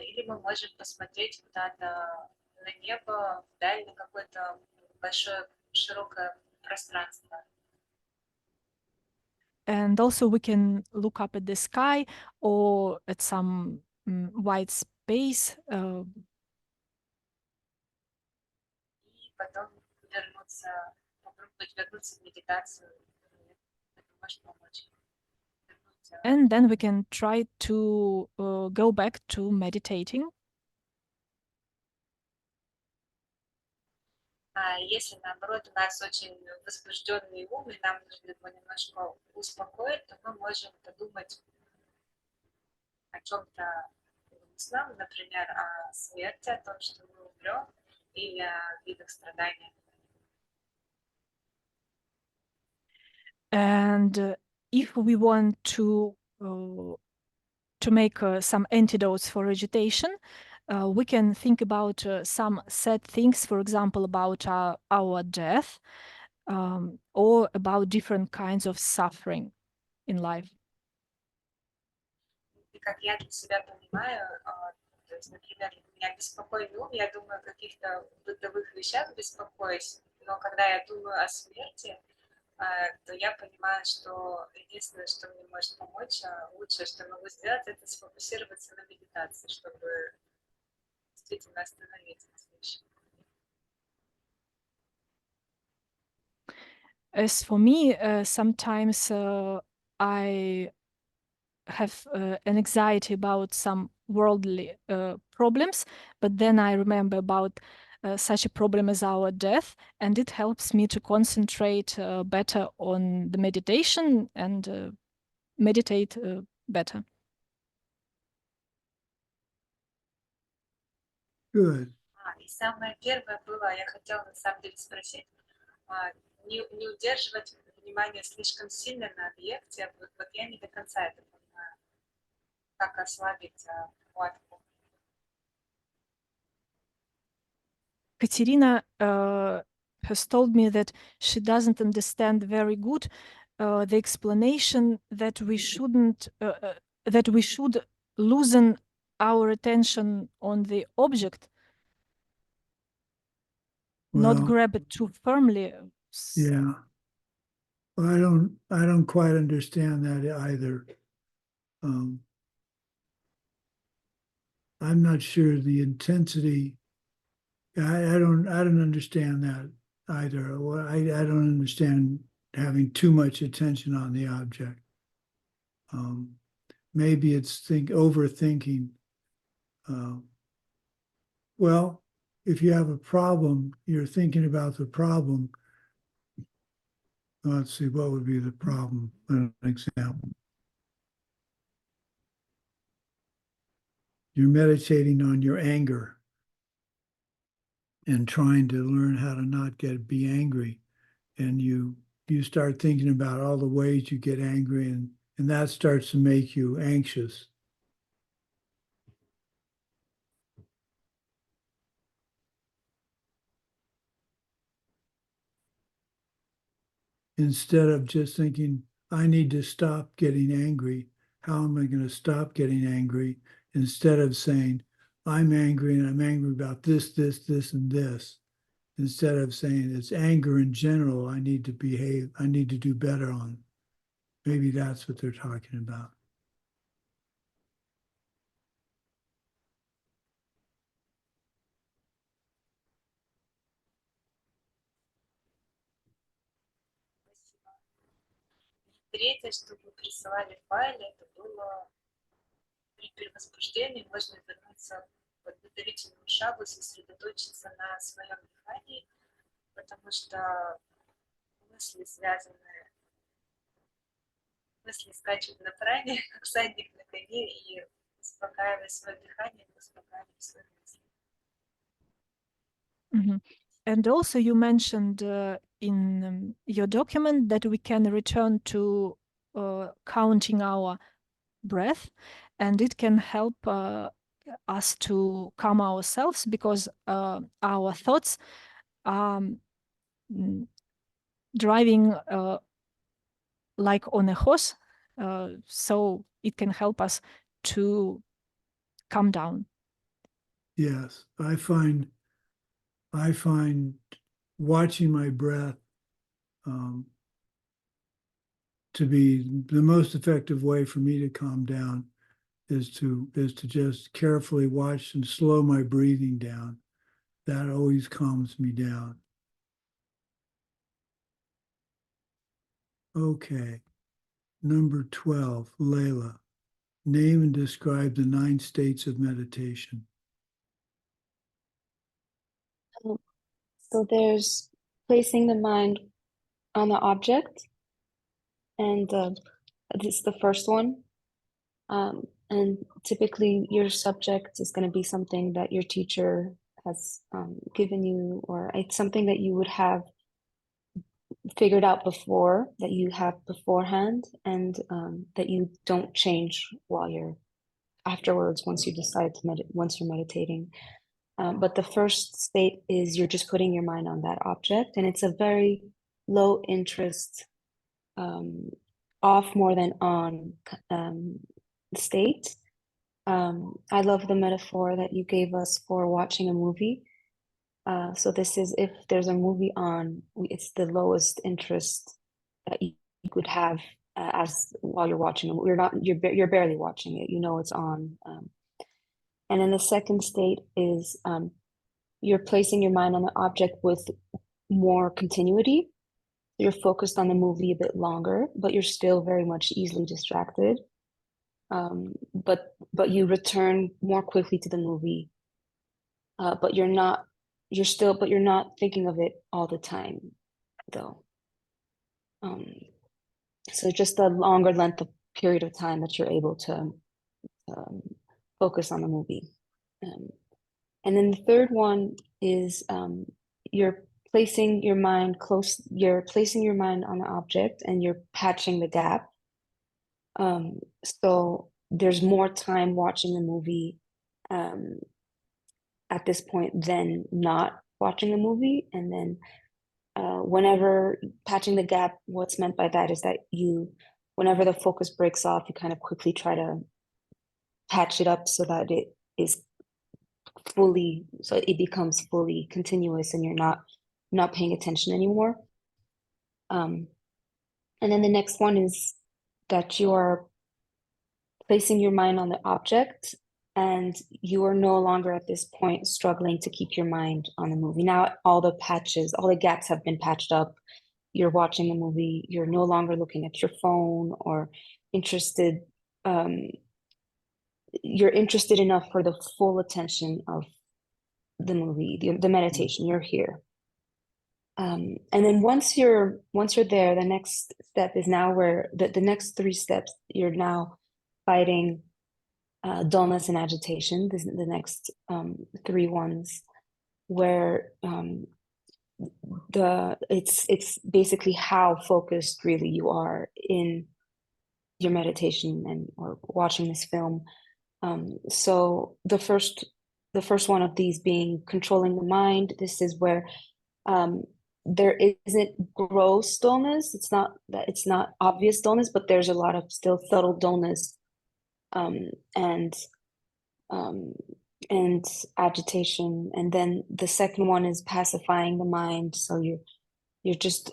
E: Или мы можем посмотреть куда-то на небо, вдаль, на какое-то большое, широкое пространство.
J: And also we can look up at the sky or at some wide space.
E: И потом попробовать вернуться в медитацию. Это может помочь.
J: And then we can try to go back to meditating.
E: А если, наоборот, у нас очень возбужденный ум, и нам нужно его немножко успокоить, то мы можем подумать о чем-то грустном, например, о смерти, о том, что мы умрем, или о видах страдания.
J: And if we want to make some antidotes for agitation, we can think about some sad things, for example, about our death, or about different kinds of suffering in life.
E: И как я для себя понимаю, то есть, например, меня беспокойный ум, я думаю о каких-то бытовых вещах, беспокоюсь, но когда я думаю о смерти, то я понимаю, что единственное, что мне может помочь, лучшее, что я могу сделать, это сфокусироваться на медитации, чтобы действительно остановить эти вещи.
J: As for me, sometimes I have an anxiety about some worldly problems, but then I remember about such a problem as our death, and it helps me to concentrate better on the meditation and meditate better.
A: Good.
E: И самое первое было, я хотела на самом деле спросить, не удерживать внимание слишком сильно на объекте, вот я не до конца это понимаю, как ослабить хватку.
J: Katerina has told me that she doesn't understand very good the explanation that we shouldn't, that we should loosen our attention on the object, not
A: Well,
J: grab it too firmly.
A: yeah. I don't quite understand that either. I'm not sure the intensity. I don't understand that either. I don't understand having too much attention on the object. Maybe it's overthinking. Well, if you have a problem, you're thinking about the problem. Let's see, what would be the problem? An example. You're meditating on your anger and trying to learn how to not be angry. And you start thinking about all the ways you get angry, and that starts to make you anxious. Instead of just thinking, I need to stop getting angry. How am I going to stop getting angry? Instead of saying, I'm angry and I'm angry about this, and this. Instead of saying it's anger in general, I need to behave, I need to do better on. Maybe that's what they're talking about.
E: Третье, что вы присылали в файле, это было при перевозбуждении можно вернуться к подготовительному шагу, сосредоточиться на своем дыхании, потому что мысли связаны, мысли скачут на пране, как всадник на коне, и успокаивая свое дыхание, успокаивая свои мысли.
J: Mm-hmm. And also you mentioned in your document that we can return to counting our breath, and it can help us to calm ourselves, because our thoughts are driving like on a horse, so it can help us to calm down.
A: Yes, I find watching my breath to be the most effective way for me to calm down is to just carefully watch and slow my breathing down. That always calms me down. Okay, number 12, Layla. Name and describe the 9 states of meditation.
F: So there's placing the mind on the object, and this is the first one. And typically your subject is going to be something that your teacher has given you, or it's something that you would have figured out before, that you have beforehand, and that you don't change while you're afterwards, once you decide to once you're meditating. But the first state is you're just putting your mind on that object, and it's a very low interest, off more than on state. I love the metaphor that you gave us for watching a movie. So this is, if there's a movie on, it's the lowest interest that you could have as while you're watching it. You're barely watching it. You know it's on. And then the second state is you're placing your mind on the object with more continuity. You're focused on the movie a bit longer, but you're still very much easily distracted. But you return more quickly to the movie. But you're not but you're not thinking of it all the time, though. So just a longer length of period of time that you're able to focus on the movie. And then the third one is you're placing your mind on the object and you're patching the gap. So there's more time watching the movie at this point than not watching the movie. And then whenever patching the gap, what's meant by that is that whenever the focus breaks off, you kind of quickly try to patch it up so that it becomes fully continuous and you're not paying attention anymore. And then the next one is that you are placing your mind on the object and you are no longer at this point struggling to keep your mind on the movie. Now all the gaps have been patched up. You're watching the movie, you're no longer looking at your phone or interested. You're interested enough for the full attention of the movie, the meditation. You're here. And then once you're there, the next step is now where the next 3 steps, you're now fighting dullness and agitation. The next 3 ones where it's basically how focused really you are in your meditation or watching this film. So the first one of these being controlling the mind. This is where there isn't gross dullness. It's not obvious dullness, but there's a lot of still subtle dullness and agitation. And then the second one is pacifying the mind. So you're just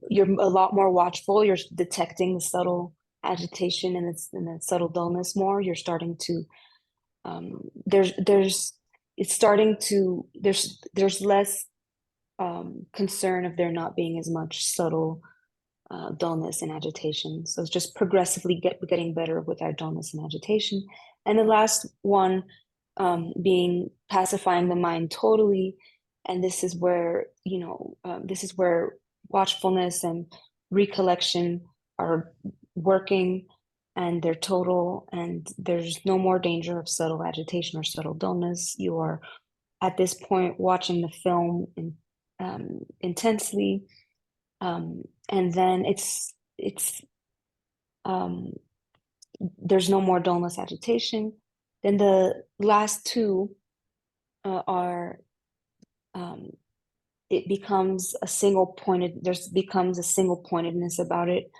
F: you're a lot more watchful. You're detecting the subtle agitation and the subtle dullness more. You're starting to there's less concern of there not being as much subtle dullness and agitation. So it's just progressively getting better with our dullness and agitation. And the last one being pacifying the mind totally. And this is where watchfulness and recollection are working and they're total, and there's no more danger of subtle agitation or subtle dullness. You are at this point watching the film intensely, and then there's no more dullness, agitation. Then the last 2 are it becomes a single pointedness about it.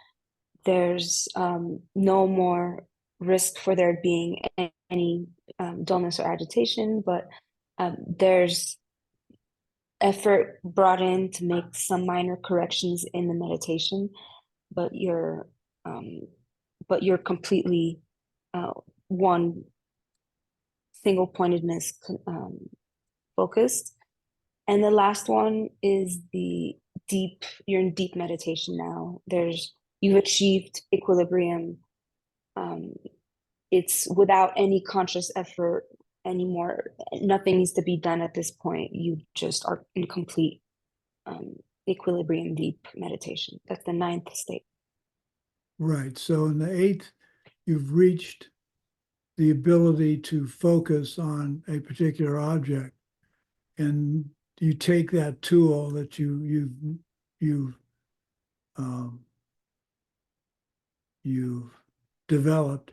F: There's no more risk for there being any dullness or agitation, but there's effort brought in to make some minor corrections in the meditation, but you're completely one single pointedness focused. And the last one is you're in deep meditation now. You've achieved equilibrium. It's without any conscious effort anymore. Nothing needs to be done at this point. You just are in complete equilibrium, deep meditation. That's the 9th state.
A: Right. So in the 8th, you've reached the ability to focus on a particular object, and you take that tool that you've developed,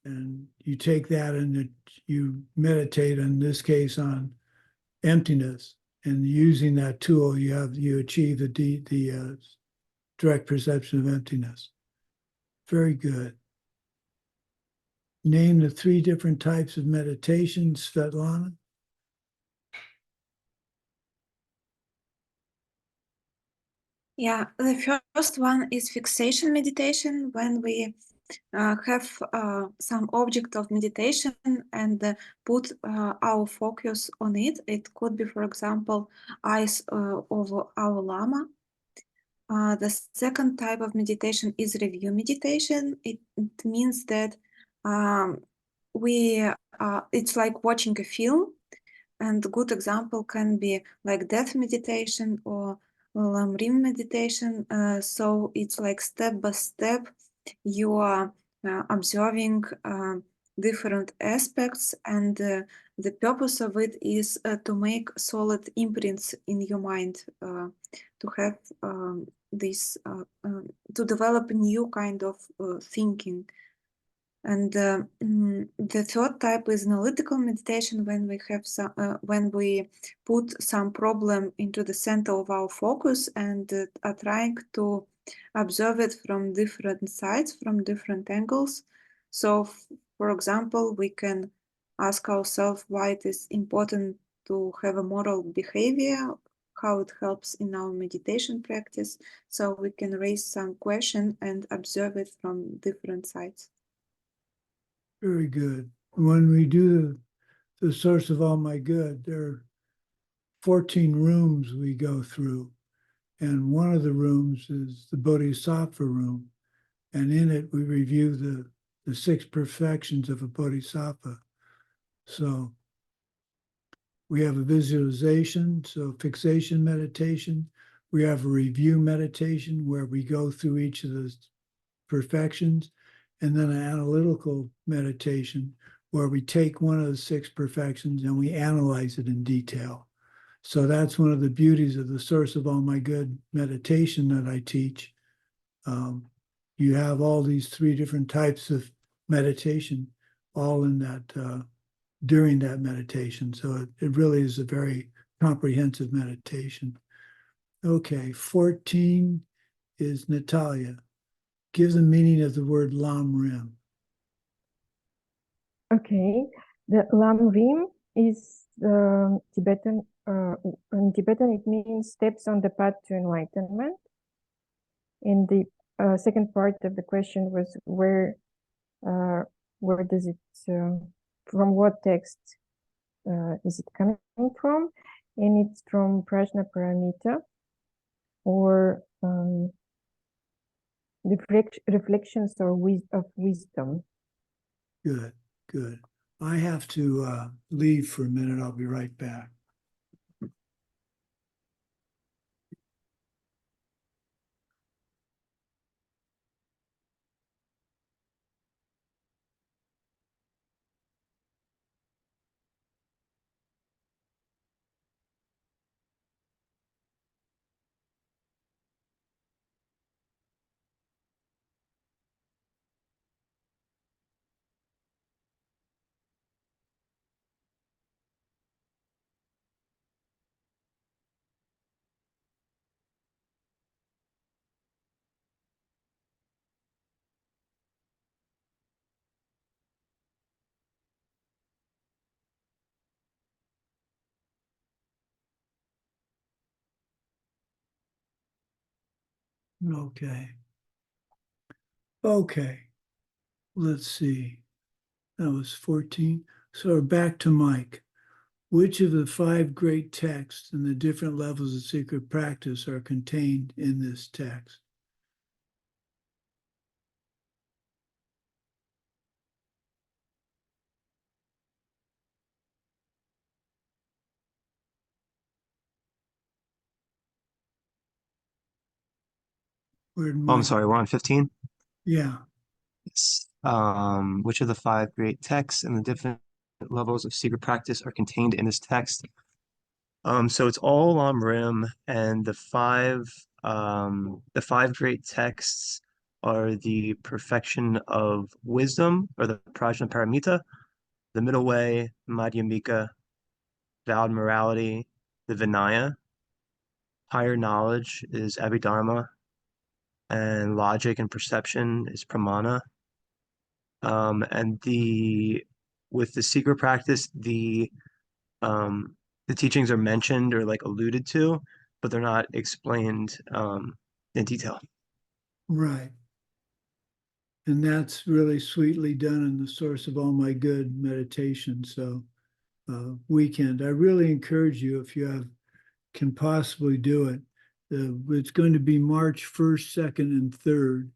A: and you take that and you meditate, in this case, on emptiness. And using that tool, you achieve the direct perception of emptiness. Very good. Name the 3 different types of meditation, Svetlana.
C: Yeah, the first one is fixation meditation, when we have some object of meditation and put our focus on it. It could be, for example, eyes of our Lama. The second type of meditation is review meditation. It means that it's like watching a film. And a good example can be like death meditation or Lamrim meditation. So it's like step by step, you are observing different aspects, and the purpose of it is to make solid imprints in your mind, to have this, to develop a new kind of thinking. And the third type is analytical meditation, when we have some, when we put some problem into the center of our focus and are trying to observe it from different sides, from different angles. So, for example, we can ask ourselves why it is important to have a moral behavior, how it helps in our meditation practice. So we can raise some question and observe it from different sides.
A: Very good. When we do the source of all my good, there are 14 rooms we go through. And one of the rooms is the Bodhisattva room. And in it, we review the 6 perfections of a Bodhisattva. So we have a visualization, so fixation meditation. We have a review meditation where we go through each of the perfections, and then an analytical meditation where we take one of the 6 perfections and we analyze it in detail. So that's one of the beauties of the Source of All My Good meditation that I teach. You have all these 3 different types of meditation all in that, during that meditation. So it really is a very comprehensive meditation. Okay, 14 is Natalia. Give the meaning of the word Lam Rim.
B: Okay, the Lam Rim is Tibetan. In Tibetan, it means steps on the path to enlightenment. And the second part of the question was where does it, from what text is it coming from? And it's from Prajna Paramita, or reflections or of wisdom.
A: Good, good. I have to leave for a minute. I'll be right back. Okay. Okay. Let's see. That was 14. So back to Mike. Which of the 5 great texts and the different levels of secret practice are contained in this text?
I: I'm sorry, we're on 15?
A: Yeah.
I: Yes. Which of the 5 great texts and the different levels of secret practice are contained in this text? So it's all on Rim, and the 5 great texts are the perfection of wisdom, or the Prajna Paramita, the middle way, Madhyamika, vowed morality, the Vinaya, higher knowledge is Abhidharma, and logic and perception is Pramana. And with the secret practice, the teachings are mentioned or like alluded to, but they're not explained in detail.
A: Right. And that's really sweetly done in the Source of All My Good meditation. So weekend, I really encourage you, if you can possibly do it. It's going to be March 1st, 2nd, and 3rd.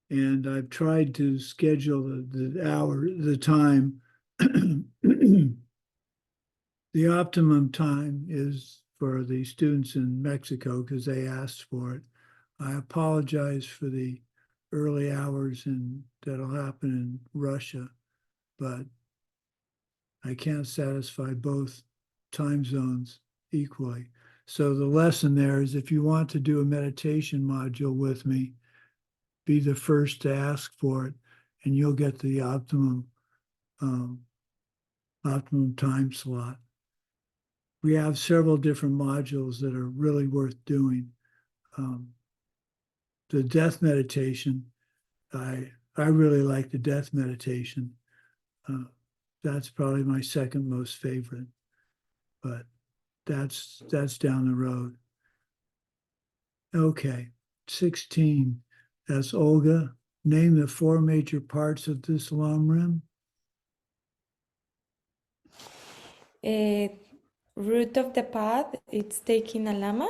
A: And I've tried to schedule the time The optimum time is for the students in Mexico because they asked for it. I apologize for the early hours that'll happen in Russia, but I can't satisfy both time zones equally. So the lesson there is if you want to do a meditation module with me, be the first to ask for it, and you'll get the optimum time slot. We have several different modules that are really worth doing. The death meditation, I really like the death meditation. That's probably my second most favorite, but that's down the road. Okay, 16. That's Olga. Name the 4 major parts of this long rim.
G: Root of the path, it's taking a lama.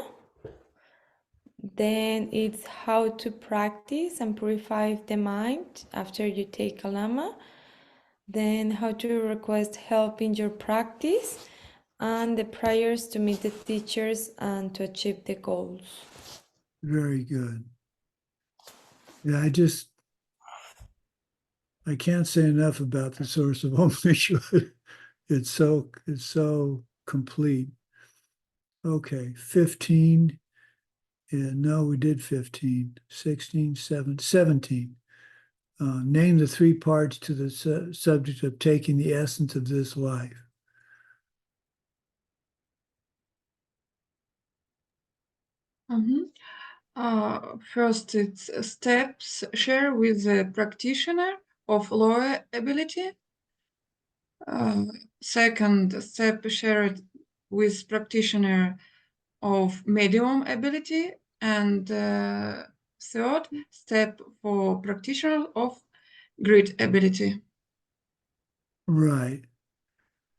G: Then it's how to practice and purify the mind after you take a lama. Then how to request help in your practice, and the prayers to meet the teachers and to achieve the goals.
A: Very good. Yeah, I can't say enough about the source of all issue. It's so complete. Okay, 15. Yeah, no, we did 15. 16, 17. Name the 3 parts to the subject of taking the essence of this life.
D: First, it's steps share with the practitioner of lower ability. Second, step shared with practitioner of medium ability. And third, step for practitioner of great ability.
A: Right.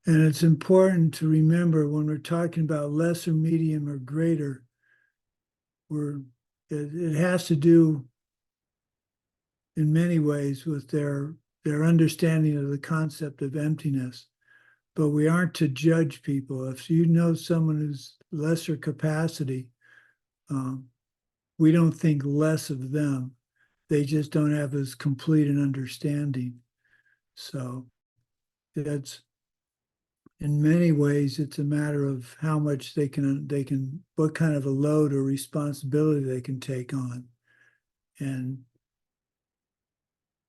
A: And it's important to remember when we're talking about lesser, medium, or greater, it has to do in many ways with their understanding of the concept of emptiness. But we aren't to judge people. If you know someone who's lesser capacity, we don't think less of them. They just don't have as complete an understanding. So that's, in many ways, it's a matter of how much they can, what kind of a load or responsibility they can take on. And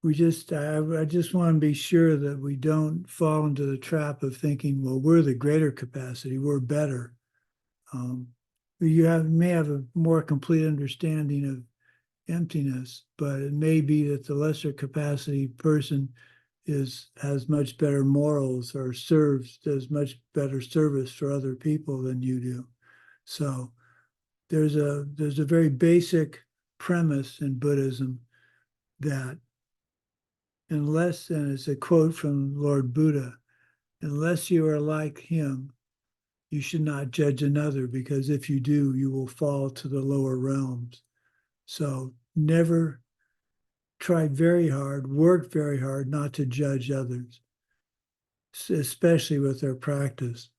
A: I just want to be sure that we don't fall into the trap of thinking, well, we're the greater capacity, we're better. You may have a more complete understanding of emptiness, but it may be that the lesser capacity person has much better morals or does much better service for other people than you do. So there's a very basic premise in Buddhism that unless, and it's a quote from Lord Buddha, unless you are like him, you should not judge another, because if you do, you will fall to the lower realms. So never work very hard not to judge others, especially with their practice.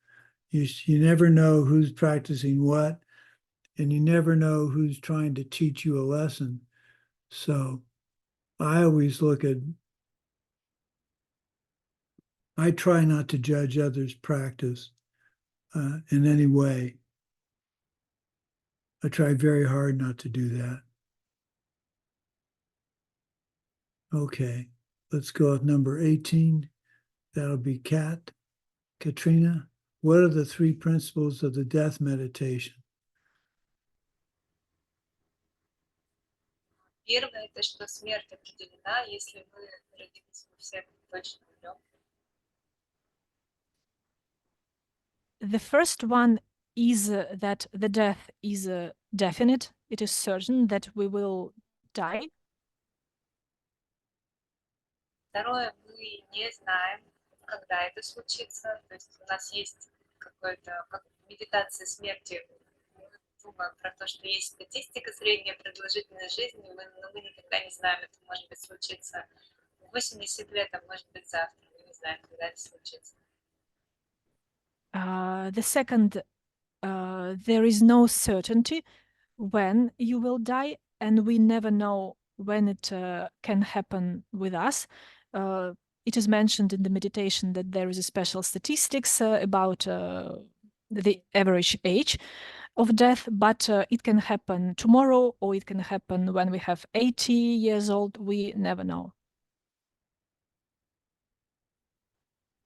A: You never know who's practicing what, and you never know who's trying to teach you a lesson. So I try not to judge others' practice in any way. I try very hard not to do that. Okay, let's go with number 18. That'll be Katrina. What are the 3 principles of the death meditation?
E: Первое, это что смерть определена, если мы родились, мы все точно умрем.
J: The first one is that the death is definite. It is certain that we will die.
E: Второе, мы не знаем, когда это случится. То есть у нас есть какой-то, как медитация смерти. Мы думаем про то, что есть статистика средняя продолжительность жизни, но мы никогда не знаем, это может быть случится в 80 лет, а может быть завтра. Мы не знаем, когда это случится.
J: The second, there is no certainty when you will die, and we never know when it can happen with us. It is mentioned in the meditation that there is a special statistics about the average age of death, but it can happen tomorrow, or it can happen when we have 80 years old. We never know.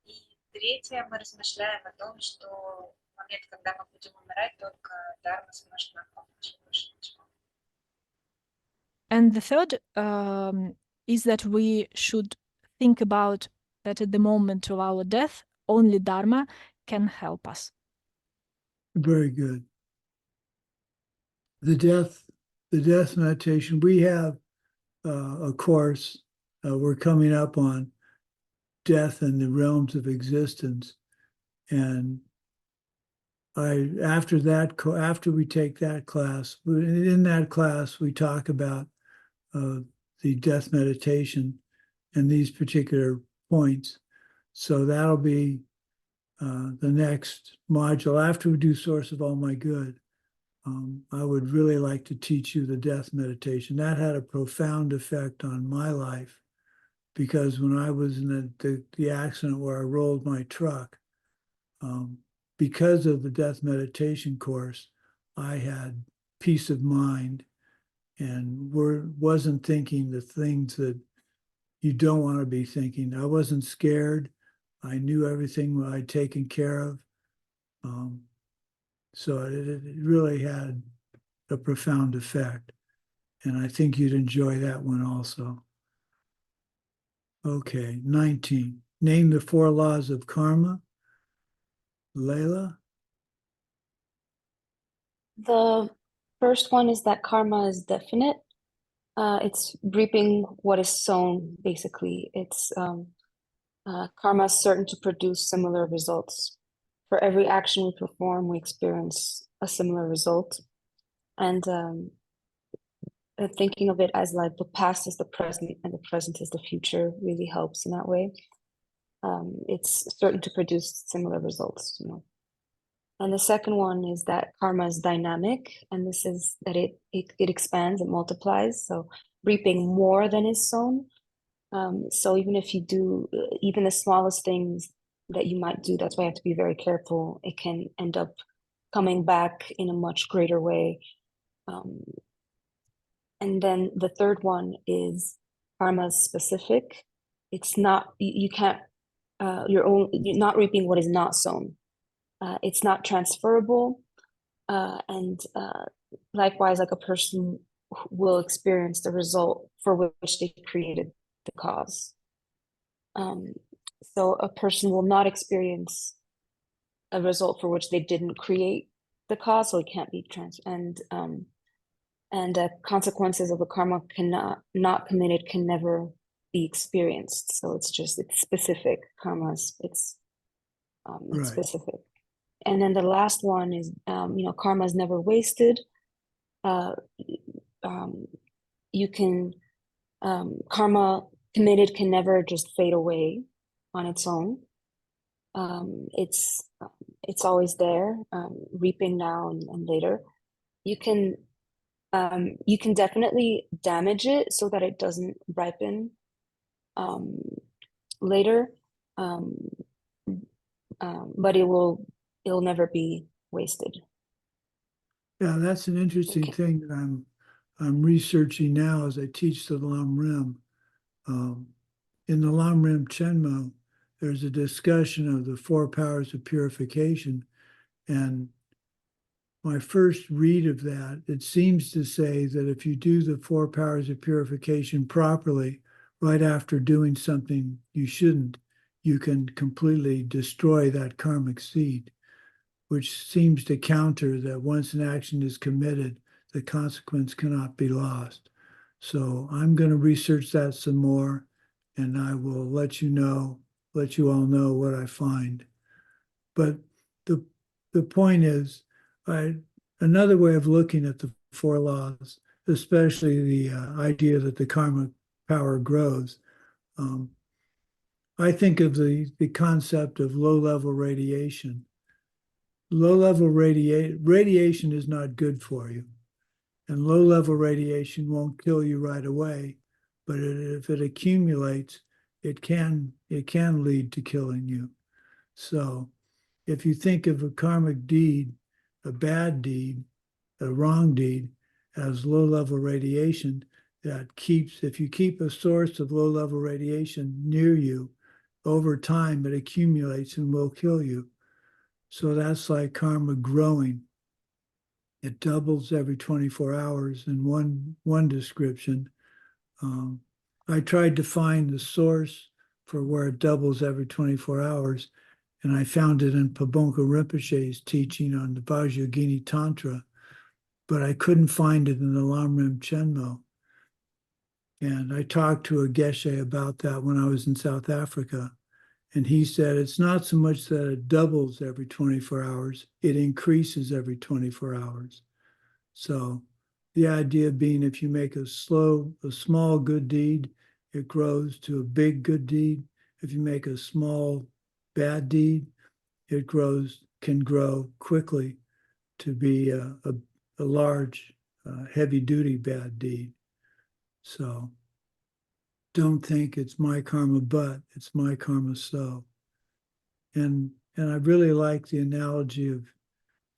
E: И третье, мы размышляем о том, что в момент, когда мы будем умирать, только Дарма сможет нам помочь, больше ничего.
J: And the third is that we should think about that at the moment of our death, only Dharma can help us.
A: Very good. The death meditation, we have a course we're coming up on death and the realms of existence. And after we take that class, in that class, we talk about the death meditation and these particular points. So that'll be the next module. After we do Source of All My Good, I would really like to teach you the death meditation. That had a profound effect on my life, because when I was in the accident where I rolled my truck, because of the death meditation course, I had peace of mind and wasn't thinking the things that you don't want to be thinking. I wasn't scared. I knew everything I'd taken care of. So it really had a profound effect. And I think you'd enjoy that one also. Okay, 19. Name the 4 laws of karma. Layla?
F: The first one is that karma is definite. It's reaping what is sown, basically. It's karma is certain to produce similar results. For every action we perform, we experience a similar result. And thinking of it as like the past is the present and the present is the future really helps in that way. It's certain to produce similar results, you know. And the second one is that karma is dynamic, and this is that it expands, it multiplies, so reaping more than is sown. So even if you do even the smallest things that you might do, that's why you have to be very careful. It can end up coming back in a much greater way. And then the third one is karma specific. It's not, you can't, you're not reaping what is not sown. It's not transferable. And likewise, like a person will experience the result for which they created the cause. So a person will not experience a result for which they didn't create the cause, so it can't be and consequences of the karma not committed can never be experienced. So it's specific. Karma it's
A: Right.
F: specific. And then the last one is karma is never wasted. You can karma committed can never just fade away on its own. It's always there, reaping now and later. You can definitely damage it so that it doesn't ripen later, but it'll never be wasted.
A: Yeah, that's an interesting thing that I'm researching now as I teach the Lam Rim. In the Lam Rim Chenmo, there's a discussion of the 4 powers of purification, and my first read of that, it seems to say that if you do the 4 powers of purification properly, right after doing something you shouldn't, you can completely destroy that karmic seed, which seems to counter that once an action is committed, the consequence cannot be lost. So I'm going to research that some more, and I will let you all know what I find. But the point is, another way of looking at the 4 laws, especially the idea that the karma power grows, I think of the concept of low-level radiation, low-level radiation is not good for you. And low-level radiation won't kill you right away, but if it accumulates, it can lead to killing you. So if you think of a karmic deed, a bad deed, a wrong deed, as low-level radiation, if you keep a source of low-level radiation near you, over time it accumulates and will kill you. So that's like karma growing. It doubles every 24 hours in one description. I tried to find the source for where it doubles every 24 hours, and I found it in Pabonka Rinpoche's teaching on the Vajrayogini Tantra, but I couldn't find it in the Lamrim Chenmo. And I talked to a Geshe about that when I was in South Africa, and he said it's not so much that it doubles every 24 hours, it increases every 24 hours. So the idea being if you make a small good deed, it grows to a big good deed. If you make a small bad deed, it can grow quickly to be a large, heavy-duty bad deed. So don't think it's my karma, but it's my karma so. And I really like the analogy of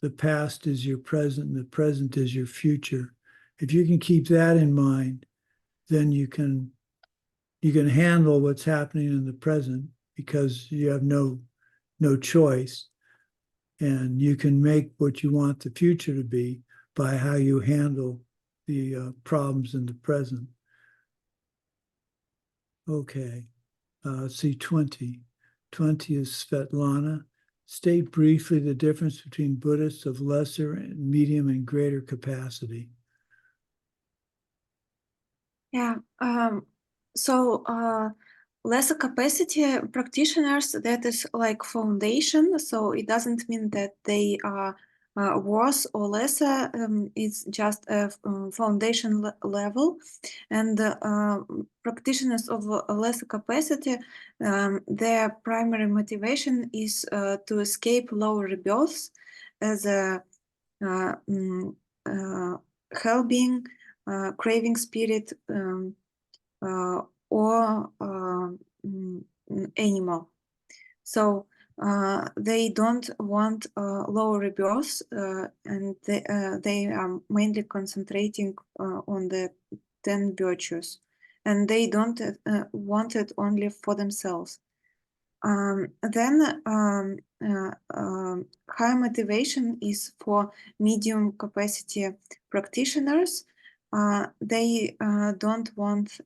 A: the past is your present and the present is your future. If you can keep that in mind, then you can handle what's happening in the present because you have no choice. And you can make what you want the future to be by how you handle the problems in the present. Okay, see 20. 20 is Svetlana. State briefly the difference between Buddhists of lesser, medium, and greater capacity.
C: Yeah. So lesser capacity practitioners, that is like foundation. So it doesn't mean that they are worse or lesser. It's just a foundation level. And practitioners of a lesser capacity, their primary motivation is to escape lower rebirths as a hell being, craving spirit, or animal. So they don't want lower rebirths, and they are mainly concentrating on the 10 virtues, and they don't want it only for themselves. Then high motivation is for medium capacity practitioners. They don't want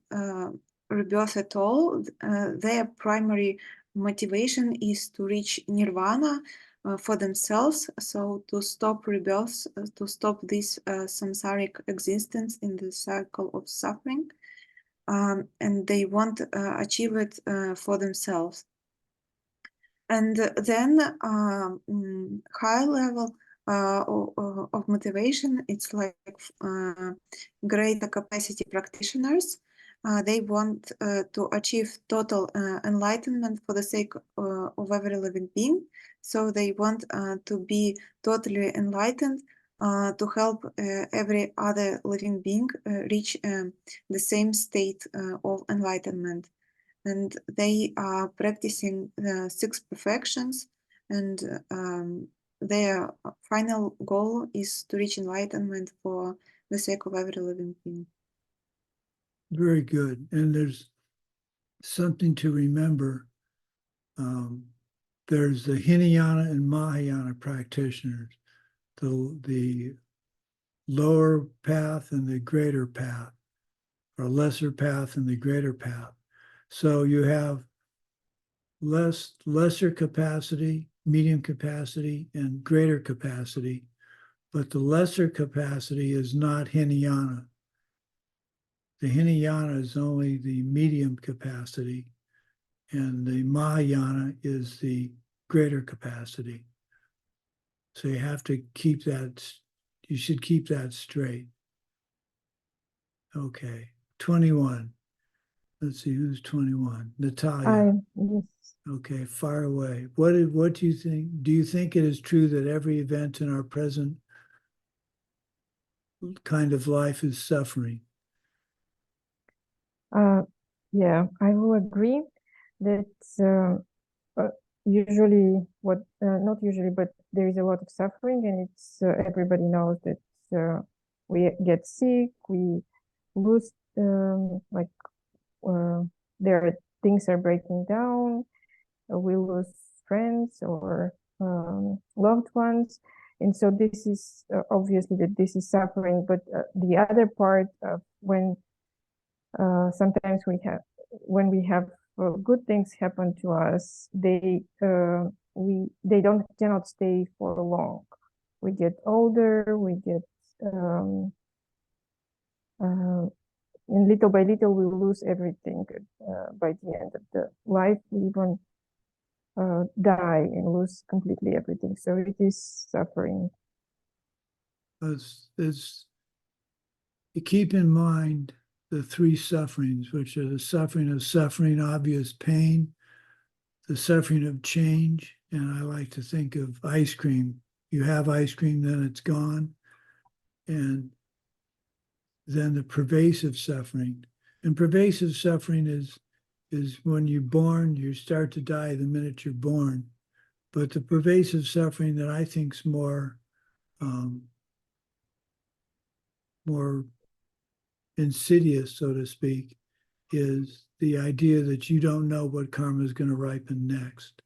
C: rebirth at all. Their primary motivation is to reach nirvana for themselves, so to stop rebirths, to stop this samsaric existence in the cycle of suffering, and they want to achieve it for themselves. And then high level of motivation, it's like greater capacity practitioners. They want to achieve total enlightenment for the sake of every living being. So they want to be totally enlightened to help every other living being reach the same state of enlightenment. And they are practicing 6 perfections, and their final goal is to reach enlightenment for the sake of every living being.
A: Very good. And there's something to remember. There's the Hinayana and Mahayana practitioners, the lower path and the greater path, or lesser path and the greater path. So you have lesser capacity, medium capacity, and greater capacity, but the lesser capacity is not Hinayana. The Hinayana is only the medium capacity, and the Mahayana is the greater capacity. So you have to keep that, you should keep that straight. Okay, 21. Let's see, who's 21? Natalia.
B: Yes.
A: Okay, fire away. What do you think? Do you think it is true that every event in our present kind of life is suffering?
B: Yeah, I will agree that usually not usually, but there is a lot of suffering, and it's everybody knows that we get sick, we lose like things are breaking down, we lose friends or loved ones, and so this is obviously that this is suffering. But the other part of when sometimes when we have good things happen to us, they cannot stay for long. We get older, we get and little by little we lose everything. By the end of the life, we even die and lose completely everything. So it is suffering.
A: You keep in mind the three sufferings, which are the suffering of suffering, obvious pain, the suffering of change, and I like to think of ice cream. You have ice cream, then it's gone, and then the pervasive suffering. And pervasive suffering is when you're born, you start to die the minute you're born. But the pervasive suffering that I think is more insidious, so to speak, is the idea that you don't know what karma is going to ripen next.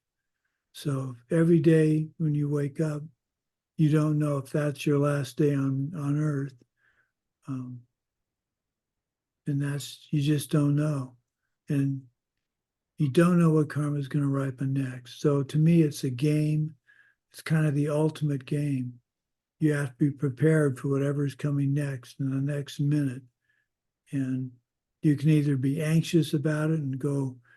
A: So every day when you wake up, you don't know if that's your last day on earth. And you just don't know. And you don't know what karma is going to ripen next. So to me, it's a game. It's kind of the ultimate game. You have to be prepared for whatever's coming next in the next minute. And you can either be anxious about it and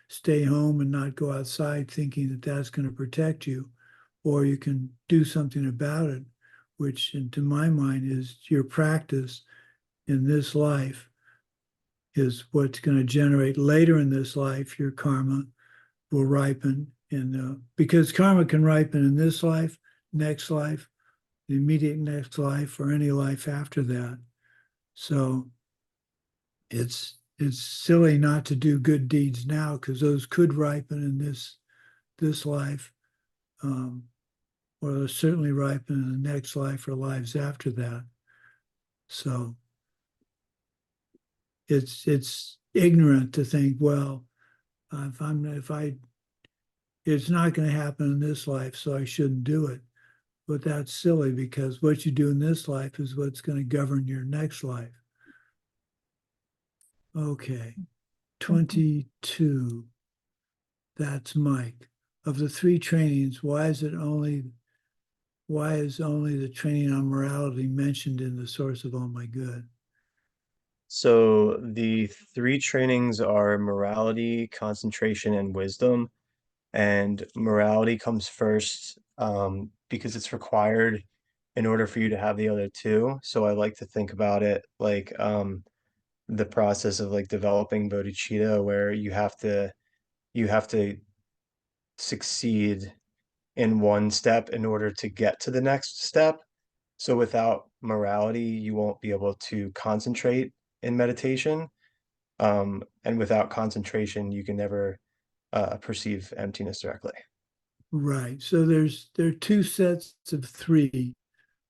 A: stay home and not go outside thinking that that's going to protect you, or you can do something about it, which to my mind is your practice in this life is what's going to generate later in this life. Your karma will ripen because karma can ripen in this life, next life, the immediate next life, or any life after that. So it's silly not to do good deeds now, because those could ripen in this life, or they'll certainly ripen in the next life or lives after that. So it's ignorant to think, well, it's not going to happen in this life, so I shouldn't do it. But that's silly, because what you do in this life is what's going to govern your next life. Okay, 22. That's Mike. Of the three trainings, why is only the training on morality mentioned in the source of all my good?
I: So the three trainings are morality, concentration, and wisdom. And morality comes first because it's required in order for you to have the other two. So I like to think about it like the process of like developing bodhicitta, where you have to succeed in one step in order to get to the next step. So without morality, you won't be able to concentrate in meditation. And without concentration, you can never perceive emptiness directly.
A: Right. So there are two sets of three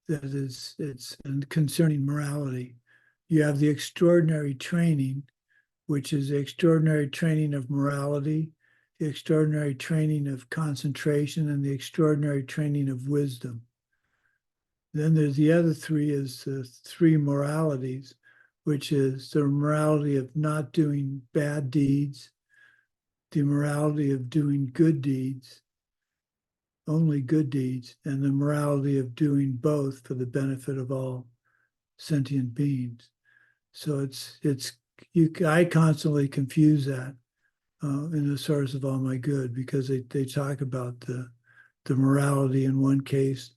A: that it's concerning morality. You have the extraordinary training, which is the extraordinary training of morality, the extraordinary training of concentration, and the extraordinary training of wisdom. Then there's the other three, is the three moralities, which is the morality of not doing bad deeds, the morality of doing good deeds, only good deeds, and the morality of doing both for the benefit of all sentient beings. So I constantly confuse that in the source of all my good, because they talk about the morality in one case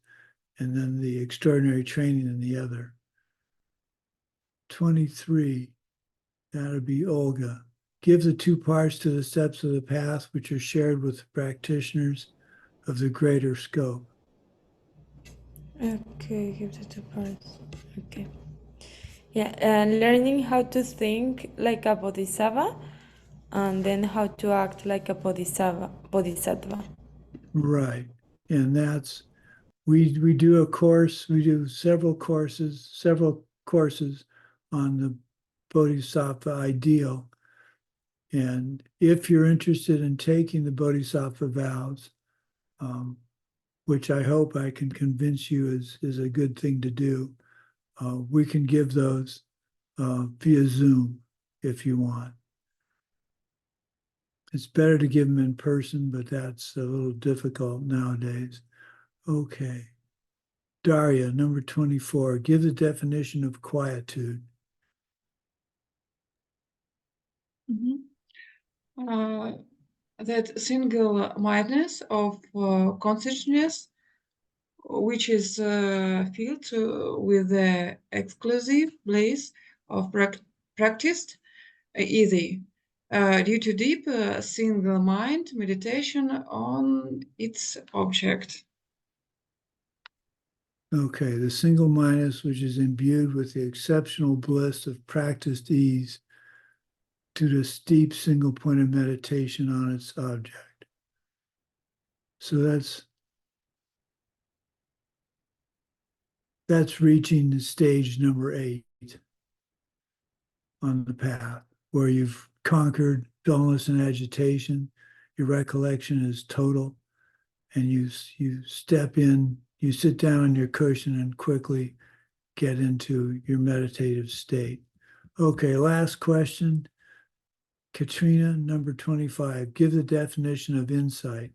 A: and then the extraordinary training in the other. 23, that would be Olga. Give the two parts to the steps of the path which are shared with practitioners of the greater scope.
G: Okay, give the two parts. Okay. Yeah, and learning how to think like a bodhisattva, and then how to act like a bodhisattva.
A: Right. And that's, we do a course, we do several courses on the bodhisattva ideal. And if you're interested in taking the bodhisattva vows, which I hope I can convince you is a good thing to do, we can give those via Zoom if you want. It's better to give them in person, but that's a little difficult nowadays. Okay. Daria, number 24, give the definition of quietude.
D: That single-mindedness of consciousness, which is filled with the exclusive bliss of practiced easy, due to deep single mind meditation on its object.
A: Okay, the single-mindedness which is imbued with the exceptional bliss of practiced ease to the steep single point of meditation on its object. So that's reaching the stage number 8 on the path, where you've conquered dullness and agitation, your recollection is total, and you step in, you sit down on your cushion and quickly get into your meditative state. Okay, last question. Katrina, number 25, give the definition of insight.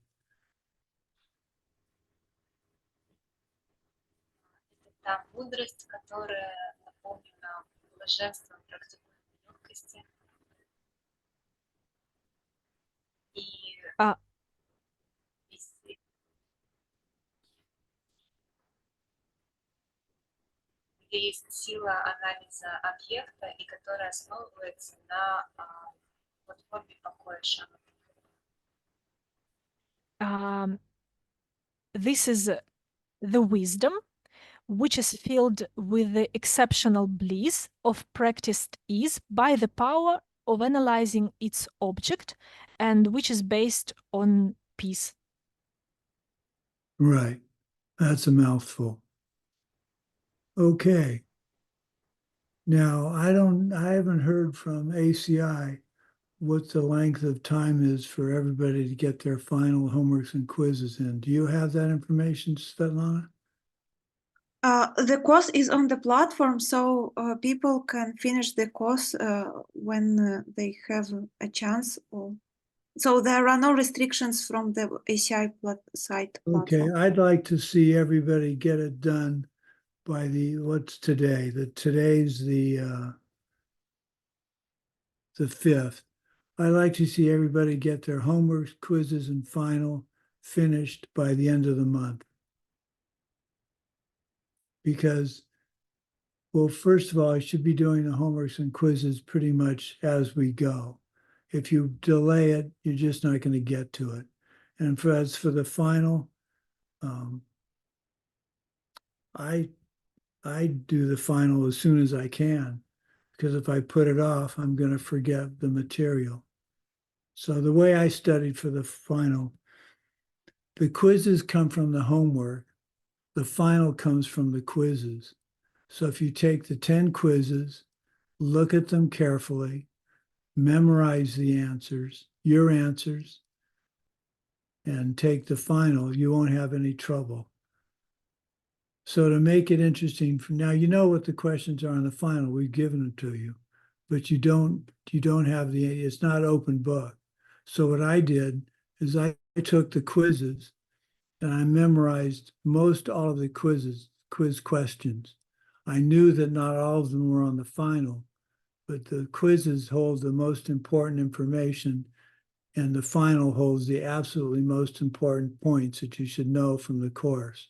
E: Это та мудрость, которая наполнена блаженством, практикуемой легкости. И где есть сила анализа объекта, и которая основывается на платформе покоя шамана.
J: This is the wisdom which is filled with the exceptional bliss of practiced ease by the power of analyzing its object, and which is based on peace.
A: Right. That's a mouthful. Okay. Now, I haven't heard from ACI what the length of time is for everybody to get their final homeworks and quizzes in. Do you have that information, Svetlana?
C: The course is on the platform, so people can finish the course when they have a chance. So there are no restrictions from the ACI site
A: Okay,
C: platform.
A: I'd like to see everybody get it done by what's today? Today's the 5th. I'd like to see everybody get their homework, quizzes, and final finished by the end of the month. Because, well, first of all, I should be doing the homeworks and quizzes pretty much as we go. If you delay it, you're just not going to get to it. And as for the final, I do the final as soon as I can, because if I put it off, I'm going to forget the material. So the way I studied for the final, the quizzes come from the homework. The final comes from the quizzes. So if you take the 10 quizzes, look at them carefully, memorize the answers, your answers, and take the final, you won't have any trouble. So to make it interesting, now you know what the questions are in the final, we've given them to you, but you don't have it's not open book. So what I did is I took the quizzes and I memorized all of the quiz questions. I knew that not all of them were on the final, but the quizzes hold the most important information, and the final holds the absolutely most important points that you should know from the course.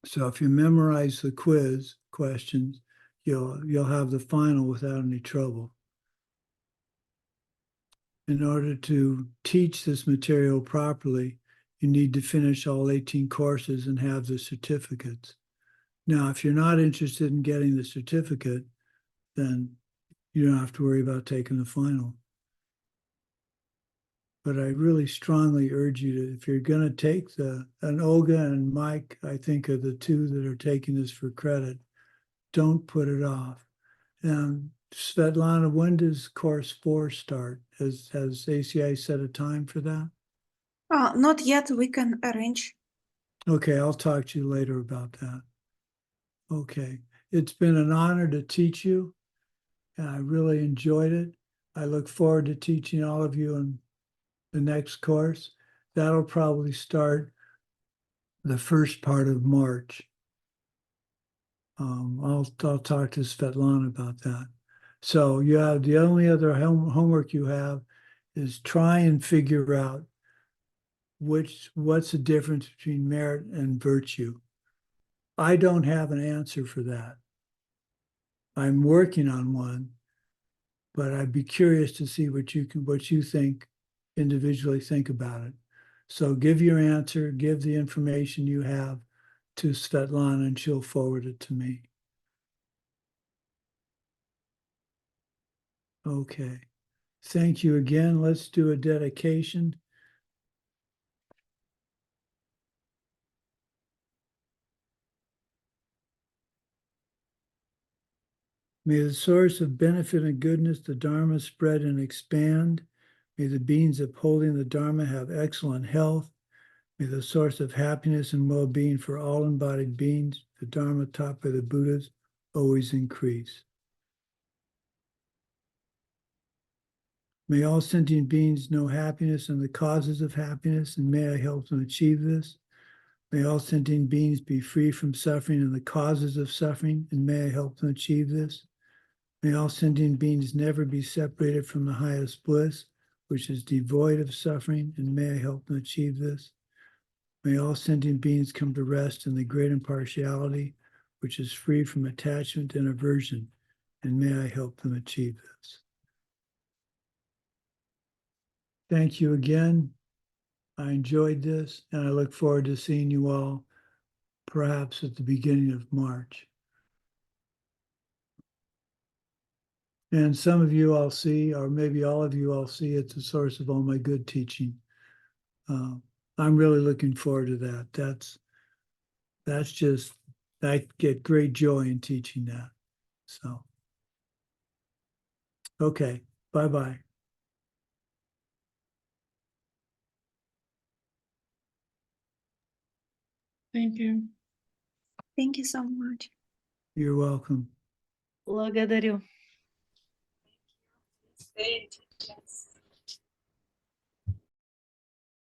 A: So if you memorize the quiz questions, you'll have the final without any trouble. in order to teach this material properly, you need to finish all 18 courses and have the certificates. Now, if you're not interested in getting the certificate, then you don't have to worry about taking the final. But I really strongly urge you to, if you're going to take and Olga and Mike, I think, are the two that are taking this for credit, don't put it off. And Svetlana, when does course 4 start? Has ACI set a time for that?
C: Not yet, we can arrange.
A: Okay, I'll talk to you later about that. Okay, it's been an honor to teach you, and I really enjoyed it. I look forward to teaching all of you in the next course. That'll probably start the first part of March. I'll talk to Svetlana about that. So you have the only other homework you have is try and figure out what's the difference between merit and virtue. I don't have an answer for that. I'm working on one, but I'd be curious to see what you think individually think about it. So give your answer, give the information you have to Svetlana, and she'll forward it to me. Okay. Thank you again. Let's do a dedication. May the source of benefit and goodness, the Dharma, spread and expand. May the beings upholding the Dharma have excellent health. May the source of happiness and well-being for all embodied beings, the Dharma taught by the Buddhas, always increase. May all sentient beings know happiness and the causes of happiness, and may I help them achieve this. May all sentient beings be free from suffering and the causes of suffering, and may I help them achieve this. May all sentient beings never be separated from the highest bliss, which is devoid of suffering, and may I help them achieve this. May all sentient beings come to rest in the great impartiality, which is free from attachment and aversion, and may I help them achieve this. Thank you again. I enjoyed this, and I look forward to seeing you all perhaps at the beginning of March. And some of you I'll see, or maybe all of you I'll see at the source of all my good teaching. I'm really looking forward to that. That's just, I get great joy in teaching that. So, okay, bye-bye.
D: Thank you.
C: Thank you so much.
A: You're welcome.
H: Благодарю.
E: Thank you.